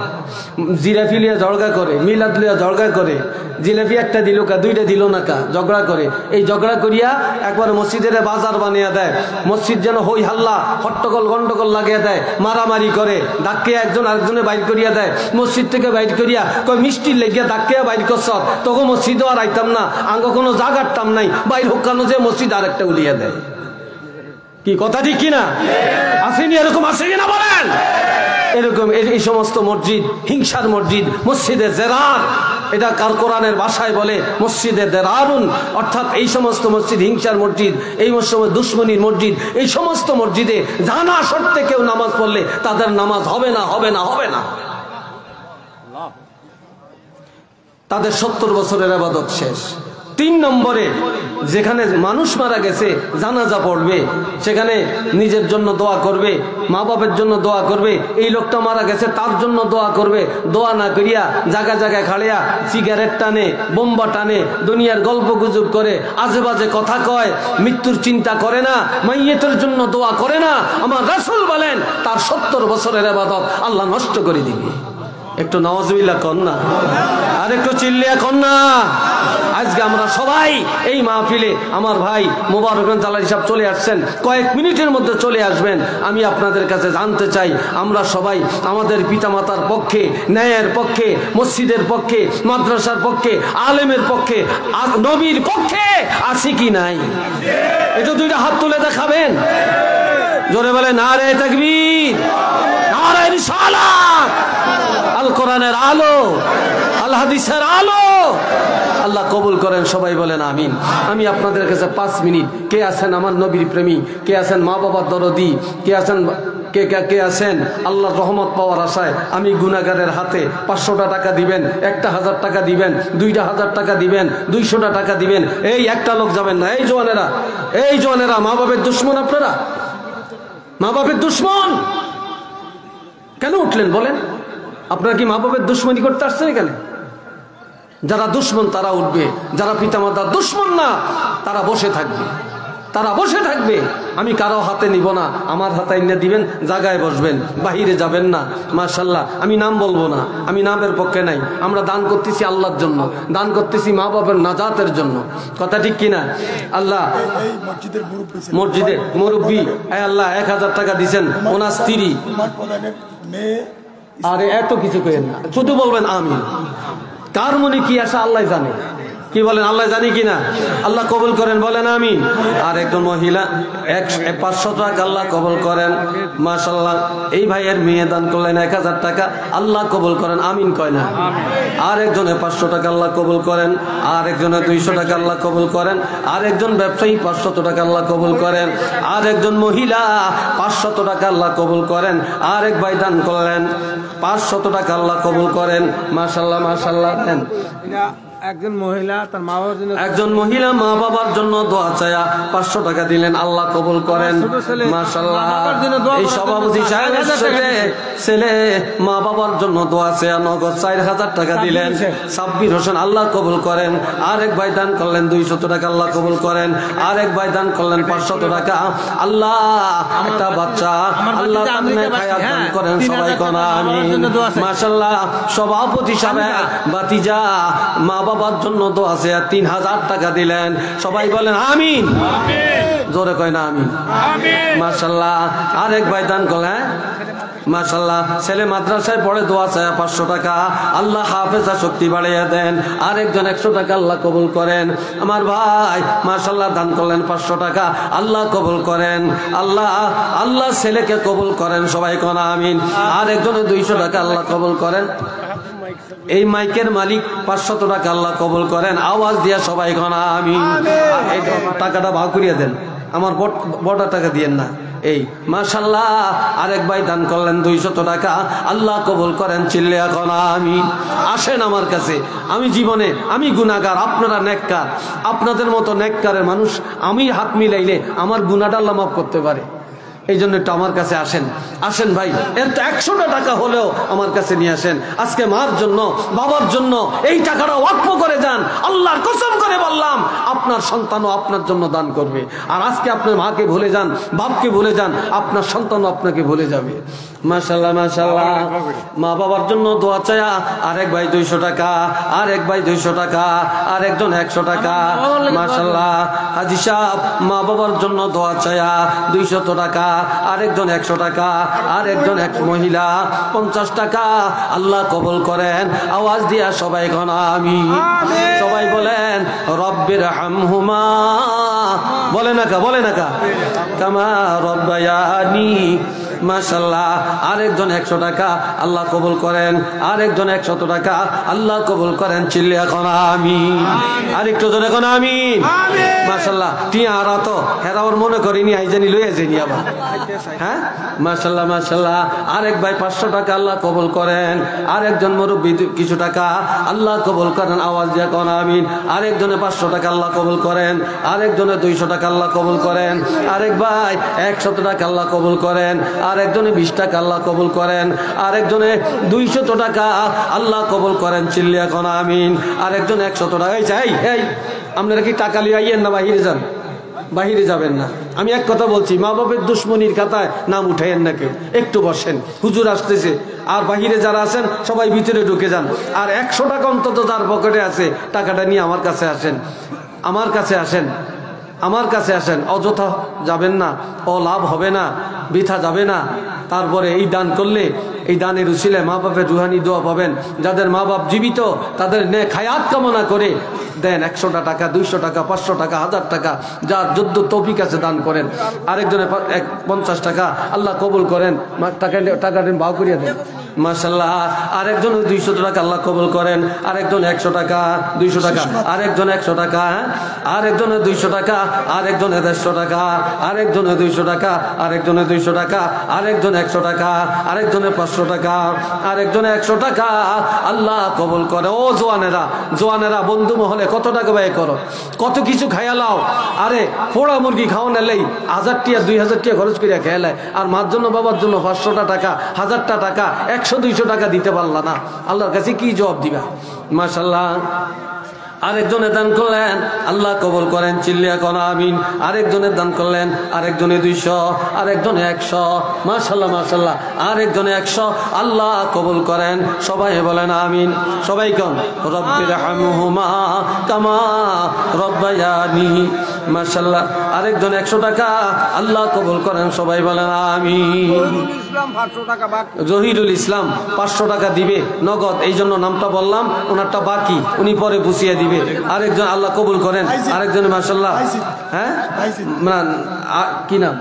জিলাপি লিয়া ঝগড়া করে, মিলাদ লিয়া ঝগড়া করে, জিলাপি একটা দিল কা, 2টা দিল না কা, ঝগড়া করে, এই ঝগড়া করিয়া একবার মসজিদের বাজার বানিয়ে দেয়, মসজিদ যেন হই হাল্লা হট্টগোল গন্ডগোল লাগিয়ে দেয়, মারামারি করে, ধাক্কে একজন আরেকজনে বাইর করিয়া দেয়, মসজিদ থেকে বাইর করিয়া কয় মিষ্টি লেগিয়া ধাক্কে বাইর করছ, তখন মসজিদও আর আইতাম না, আঙ্গ কোনো জাগারতাম নাই, বাইর হোকানো যে মসজিদ আরেকটা উলিয়া দেয়। কি কথা ঠিক কিনা? আসেনি এরকম, আসে কিনা বলেন? এরকম এই সমস্ত মসজিদ হিংসার মসজিদ, মসজিদে জেরার, এটা কার কোরআনের ভাষায় বলে মসজিদে দেরারুন, অর্থাৎ এই সমস্ত মসজিদ হিংসার মসজিদ, এই সমস্ত দুশ্মনীর মসজিদ, এই সমস্ত মসজিদে জানা সত্ত্বে কেউ নামাজ পড়লে তাদের নামাজ হবে না, হবে না, হবে না। তাদের 70 বছরের ইবাদত শেষ। 3 নম্বরে যেখানে মানুষ মারা গেছে জানাজা পড়বে, সেখানে নিজের জন্য দোয়া করবে, মা বাপের জন্য দোয়া করবে, এই লোকটা মারা গেছে তার জন্য দোয়া করবে, দোয়া না করিয়া জায়গায় জায়গায় খাড়িয়া সিগারেট টানে, বোম্বা টানে, দুনিয়ার গল্প গুজব করে, আজে বাজে কথা কয়, মৃত্যুর চিন্তা করে না, মাইয়েতের জন্য দোয়া করে না, আমার রাসূল বলেন তার 70 বছরের ইবাদত আল্লাহ নষ্ট করে দিবে। একটু নাউজুবিল্লাহ কর না, আর একটু চিল্লিয়া কর না। আজকে আমরা সবাই এই মাহফিলে, আমার ভাই মোবারক জালালি সাহেব চলে আসছেন, কয়েক মিনিটের মধ্যে চলে আসবেন। আমি আপনাদের কাছে জানতে চাই, আমরা সবাই আমাদের পিতামাতার পক্ষে, ন্যায়ের পক্ষে, মসজিদের পক্ষে, মাদ্রাসার পক্ষে, আলেমের পক্ষে, নবীর পক্ষে আছি কি নাই? এটা 2টা হাত তুলে দেখাবেন, জোরে বলে নারে তাকবীর, নারে রিসালাত, আল কোরআনের আলো, আল হাদিসের আলো। আল্লাহ কবুল করেন, সবাই বলেন আমিন। আমি আপনাদের কাছে 5 মিনিট, কে আছেন আমার নবীর প্রেমী, কে আছেন মা বাবার দরদি, কে আছেন কে আছেন আল্লাহর রহমত পাওয়ার আশায়, আমি গুনাহগারের হাতে 500টা টাকা দিবেন, 1000 টাকা দিবেন, 2000 টাকা দিবেন, 200টা টাকা দিবেন, এই একটা লোক যাবেন না। এই জওয়ানেরা মা বাপের দুশ্মন, আপনারা মা বাপের দুশ্মন কেন উঠলেন বলেন? আপনারা কি মা বাপের দুশ্মনী করতে আসছেন এখানে? যারা দুশ্মন তারা উঠবে, যারা পিতামাতার দুশ্মন না তারা বসে থাকবে, তারা বসে থাকবে। আমি কারো হাতে নিব না, আমার হাতে এনে দিবেন, জায়গায় বসবেন, বাহিরে যাবেন না। মাশাআল্লাহ, আমি নাম বলবো না, আমি নামের পক্ষে নাই। আমরা দান করতেছি আল্লাহর জন্য, দান করতেছি মা বাবার নাজাতের জন্য, কথা ঠিক কিনা? আল্লাহ মসজিদে মুরব্বী, আল্লাহ 1000 টাকা দিচ্ছেন, ওনার স্ত্রী, আরে এত কিছু করেন না, শুধু বলবেন আমিন। কার মনে কি আসে আল্লাহ জানে, কি বলেন? আল্লাহ জানি কিনা? আল্লাহ কবুল করেন, বলেন আমিন। আর একজন মহিলা 500 টাকা আল্লাহ কবুল করেন, মাশাআল্লাহ। এই ভাইয়ের মেয়ে দান করলেন 1000 টাকা, আল্লাহ কবুল করেন, আমিন কয় না? আর একজনে 500 টাকা আল্লাহ কবুল করেন, আর একজনে 200 টাকা আল্লাহ কবুল করেন, আর একজন ব্যবসায়ী 500 টাকা আল্লাহ কবুল করেন, আর একজন মহিলা 500 টাকা আল্লাহ কবুল করেন, আর এক ভাই দান করলেন 500 টাকা আল্লাহ কবুল করেন, মাশাআল্লাহ মাশাআল্লাহ। দেন একজন মহিলা তার মা বাবার জন্য, একজন মহিলা মা বাবার জন্য দোয়া চায়া 500 টাকা দিলেন, আল্লাহ কবুল করেন, মাশাআল্লাহ। এই সভাপতি সাহেবের ছেলে মা বাবার জন্য দোয়া চায়া নগদ 4000 টাকা দিলেন, সাব্বির হোসেন, আল্লাহ কবুল করেন। আরেক ভাই দান করলেন 200 টাকা, আল্লাহ কবুল করেন। আরেক ভাই দান করলেন 500 টাকা, আল্লাহ একটা বাচ্চা আল্লাহ দান করেন, সবাই কোন আমিন, মাশাআল্লাহ। সভাপতি সাহেব বাতিজা মা বাবার জন্য তো আছে 3000 টাকা দিলেন, সবাই বলেন আমিন, জোরে কয় না আমিন, মাশাআল্লাহ। আরেক ভাই দান করলেন, মাশাআল্লাহ, ছেলে মাদ্রাসায় পড়ে, দোয়া চায় 500 টাকা, আল্লাহ হাফেজা শক্তি বাড়িয়ে দেন। আরেকজন 100 টাকা, আল্লাহ কবুল করেন। আমার ভাই মাশাআল্লাহ দান করলেন 500 টাকা, আল্লাহ কবুল করেন, আল্লাহ ছেলেকে কবুল করেন, সবাই কোন আমিন। আরেকজনে 200 টাকা, আল্লাহ কবুল করেন। এই মাইকের মালিক 500 টাকা, আল্লাহ কবুল করেন, আওয়াজ দিয়া সবাই কোন আমিন। এই টাকাটা ভাগ করিয়া দেন, আমার বড় টাকা দিয়েন না। এই মাশাআল্লাহ, আরেক ভাই দান করলেন 200 টাকা, আল্লাহ কবুল করেন, চিল্লে এখন আমিন। আসেন আমার কাছে, আমি জীবনে আমি গুনাহগার, আপনারা নেককার, আপনাদের মতো নেককারের মানুষ আমি হাত মিলাইলে আমার গুনাহটা আল্লাহ মাফ করতে পারে। এই জন্য একটু আমার কাছে আসেন। আসেন ভাই, এর তো 100টা টাকা হলেও আমার কাছে নিয়ে আসেন। আজকে মার জন্য, বাবার জন্য এই টাকাটা ওয়াকফ করে যান। আল্লাহর কসম করে বললাম, আপনার সন্তানও আপনার জন্য দান করবে। আর আজকে আপনার মাকে ভুলে যান, বাপকে ভুলে যান, আপনার সন্তানও আপনাকে ভুলে যাবে। মাশাআল্লাহ মাশাআল্লাহ। মা বাবার জন্য দোয়া চায়া আরেক ভাই 200 টাকা, আরেক ভাই 200 টাকা, আরেকজন 100 টাকা। মাশাআল্লাহ। হাজী সাহেব মা বাবার জন্য দোয়া চায়া 200 টাকা, আরেকজন 100 টাকা, আরেকজন এক মহিলা 50 টাকা। আল্লাহ কবুল করেন। আওয়াজ দিয়া সবাই কোন আমিন। সবাই বলেন রব্বির হামহুমা, বলে না কা, বলে না কা, কামা রব্বায়ানি। মাশাআল্লাহ। আরেকজন 100 টাকা, আল্লাহ কবুল করেন। আরেকজন 100 টাকা, আল্লাহ কবুল করেন। চিল্লে এখন আমিন। আরেকটু জন এখন আমিন। মাশাআল্লাহ। টিয়া আরা তো হেরাওর মনে করিনি, আইজানি লইয়া যাইনি আবার। হ্যাঁ মাশাআল্লাহ মাশাআল্লাহ। আরেক ভাই 500 টাকা, আল্লাহ কবুল করেন। আরেকজন মুরব্বী কিছু টাকা, আল্লাহ কবুল করেন। আওয়াজ দিয়ে কোন আমিন। আরেকজনে 500 টাকা, আল্লাহ কবুল করেন। আরেকজনে 200 টাকা, আল্লাহ কবুল করেন। আরেক ভাই 100 টাকা, আল্লাহ কবুল করেন। আরেকজনে 20 টাকা, আল্লাহ কবুল করেন। আরেকজনে 200 টাকা, আল্লাহ কবুল করেন। চিল্লিয়া কোন আমিন। আরেকজন 100 টাকা। এই চাই, এই আপনারা কি টাকা লিয়ে আইয়েন না বাহিরে যান? বাহিরে যাবেন না। আমি এক কথা বলছি, মা বাপের দুশ্মনির খাতায় নাম উঠাইয়েন না কেউ। একটু বসেন, হুজুর আসতেছে। আর বাহিরে যারা আছেন সবাই ভিতরে ঢুকে যান। আর 100 টাকা অন্তত যার পকেটে আছে, টাকাটা নিয়ে আমার কাছে আসেন, আমার কাছে আসেন, আমার কাছে আসেন। অযথা যাবেন না, লাভ হবে না, বৃথা যাবে না। তারপরে এই দান করলে, এই দানের উসিলায় মা বাপের রুহানি দোয়া পাবেন। যাদের মা বাপ জীবিত তাদের নেক হায়াত কামনা করে দেন। 100 টাকা, 200 টাকা, 500 টাকা, 1000 টাকা, যার যদ্দ তৌফিক আছে দান করেন। আরেকজনে 50 টাকা, আল্লাহ কবুল করেন। টাকা দেন, ভাও করিয়া দেন। মাশাআল্লাহ। আরেকজন 200 টাকা, আল্লাহ কবুল করেন। আরেকজন 100 টাকা, 200 টাকা, আরেকজন 100 টাকা, আরেকজনে 200 টাকা, আরেকজনে 150 টাকা, আরেকজনে 200 টাকা, আরেকজনে 200 টাকা, আরেকজন 100 টাকা, আরেকজনে 500 টাকা, আরেকজনে 100 টাকা। আল্লাহ কবুল করে। ও জোয়ানেরা, জোয়ানেরা বন্ধু মহলে কত টাকা ব্যয় করো, কত কিছু খায়ালাও। আরে পোড়া মুরগি খাওয়ান এলেই 1000 টাকা 2000 টাকা খরচ করিয়া খেয়ালায়। আর মার জন্য বাবার জন্য 500 টাকা, 1000 টাকা, 100-200 টাকা দিতে পারলা না, আল্লাহর কাছে কি জবাব দিবা? মাশাআল্লাহ। আরেকজনে দান করলেন, আল্লাহ কবুল করেন। চিল্লিয়া কোন আমিন। আরেকজনে দান করলেন, আরেকজনে 200, আরেকজনে 100। মাশাআল্লাহ মাশাআল্লাহ। আরেকজনে 100, আল্লাহ কবুল করেন। সবাই বলেন আমিন। সবাই কোন রব্বির হামহুমা কামা রব্বায়ানি। মাশাআল্লাহ। আরেকজন 100 টাকা, আল্লাহ কবুল করেন। সবাই বলেন আমিন। জহিরুল ইসলাম 500 টাকা দিবে নগদ, এই জন্য নামটা বললাম। ওনারটা বাকি, উনি পরে বুঝিয়ে দিবে। আরেকজন আল্লাহ কবুল করেন। আরেকজন মাশাআল্লাহ। হ্যাঁ কি নাম?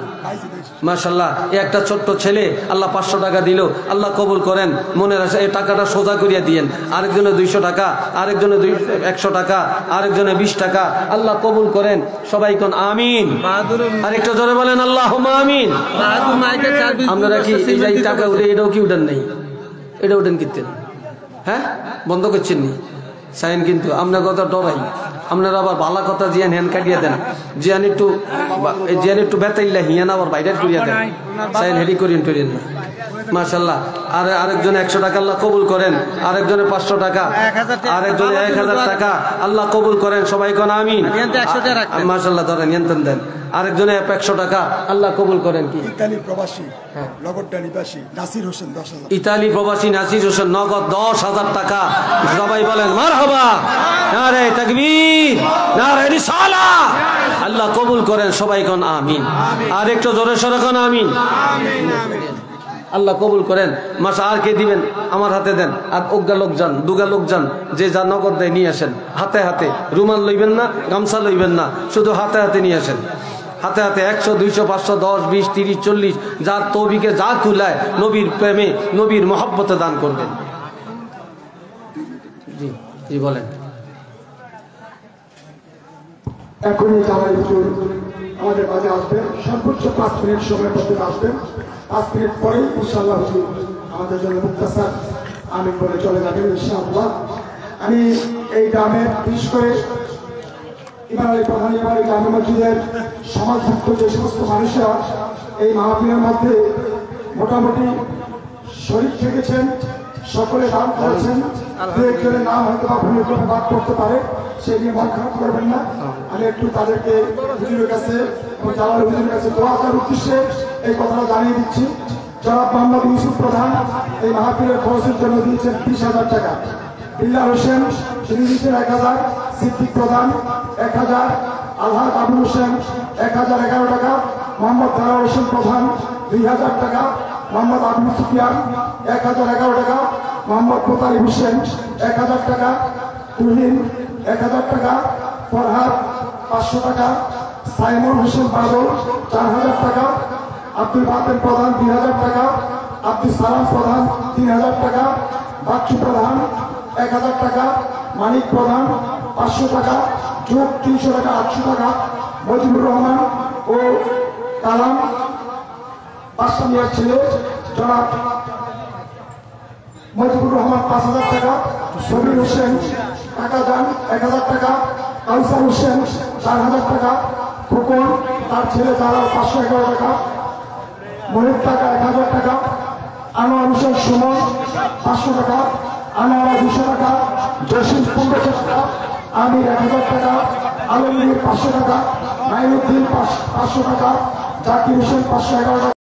মাশাআল্লাহ। একটা ছোট্ট ছেলে, আল্লাহ 500 টাকা দিল, আল্লাহ কবুল করেন। মনের আশা এই টাকাটা সোজা করিয়া দিয়েন। আরেকজনে 200 টাকা, আরেকজনে 100 টাকা, আরেকজনে 20 টাকা, আল্লাহ কবুল করেন। সবাই কোন আমিন। আরেকটা জোরে বলেন আল্লাহুম্মা আমিন। আপনারা কি এই টাকা উঠে এটাও কি উঠেন নাই? এটা উঠেন কিনতেন? হ্যাঁ বন্ধ করছেন নি সাইন? কিন্তু আপনার কথা ডরাই। আপনারা আবার ভালো কথা জিয়ান হ্যান কাটিয়ে দেন, জিয়ান একটু বেতাইল্লা হিয়ান আবার বাইরে করিয়া দেন। সাইন হেডি করিয়েন টরিয়েন না। মাশাআল্লাহ। আরেকজনে 100 টাকা, আল্লাহ কবুল করেন। আরেকজনে 500 টাকা, আরেকজনে 1000 টাকা, আল্লাহ কবুল করেন। সবাই কোন আমিন। মাশাআল্লাহ। ধরেন নিয়ন্ত্রণ দেন। আরেকজনে 100 টাকা, আল্লাহ কবুল করেন। কি ইতালি প্রবাসী লগড্ডা নিবাসী নাসির হোসেন 10,000। ইতালি প্রবাসী নাসির হোসেন নগদ 10,000 টাকা। সবাই বলেন মারহাবা, নারে তাকবীর, নারে রিসালাহ। আল্লাহ কবুল করেন। সবাই কোন আমিন। আর একটু জোরে সরে কোন আমিন। আল্লাহ কবুল করেন। মাসা আর কে দিবেন? আমার হাতে দেন। আর অজ্ঞা লোক যান, দুগা লোক যান, যে যা নগদ দেয় নিয়ে আসেন। হাতে হাতে, রুমাল লইবেন না, গামছা লইবেন না, শুধু হাতে হাতে নিয়ে আসেন। হাতে হাতে 100, 200, 500, 10, 20, 30, 40, যার তৌফিকে যা কুলায় নবীর প্রেমে, নবীর মহব্বতে দান করবেন। জি জি বলেন। এখনই আমাদের মাঝে আসবেন, সর্বোচ্চ 5 মিনিট সময় মধ্যে আসবেন। 5 মিনিট পরে ইনশাআল্লাহ আমাদের জন্য মুক্তাসার আমিন বলে চলে যাবেন ইনশাআল্লাহ। আমি এই গ্রামে বিশেষ করে ইমাম আলী প্রধান ইমাম আলী গ্রামীণ মসজিদের সমাজভুক্ত যে সমস্ত মানুষেরা এই মাহফিলের মধ্যে মোটামুটি শরীর থেকেছেন, সকলে দান করেছেন। দু একজনের নাম হয়তো বা ভুলে করে বাদ করতে পারে, সে নিয়ে মন খারাপ করবেন না। আমি একটু তাদেরকে হুজুরের কাছে এবং জালাল হুজুরের কাছে দোয়া করার উদ্দেশ্যে এই কথাটা জানিয়ে দিচ্ছি। জনাব মোহাম্মদ ইউসুফ প্রধান এই মাহফিলের খরচের জন্য দিয়েছেন 20,000 টাকা। বিল্লাহ হোসেন তিনি দিয়েছেন 1,000, সিদ্দিক প্রধান 1,000, আলহাজ আবুল হোসেন 1,011 টাকা, মোহাম্মদ দারার হোসেন প্রধান 2,000 টাকা, মোহাম্মদ আবুল সুফিয়ান 1,011 টাকা, মোহাম্মদ মোতালিব হোসেন 1,000 টাকা, তুহিন 1,000 টাকা, ফরহাদ 500 টাকা, সাইমন হোসেন বাদল 4,000 টাকা, আব্দুল বাতেন প্রধান 2,000 টাকা, আব্দুল সালাম প্রধান 3,000 টাকা, বাচ্চু প্রধান 1,000 টাকা, মানিক প্রধান 500 টাকা, যোগ 300 টাকা 800 টাকা, মজিবুর রহমান ও কালাম পাঁচটা মেয়ের ছেলে জনাব মজিবুর রহমান 5,000 টাকা, সবির হোসেন টাকা যান 1,000 টাকা, কাউসার হোসেন 4,000 টাকা, খোকন তার ছেলে তারা 511 টাকা, মহিব টাকা 1,000 টাকা, আনোয়ার হোসেন সুমন 500 টাকা, আনোয়ারা 200 টাকা, জসিম 1500 টাকা, আমির 1,000 টাকা, আলমগীর 500 টাকা, মাইনুদ্দিন 500 টাকা, জাকির হোসেন 511 টাকা।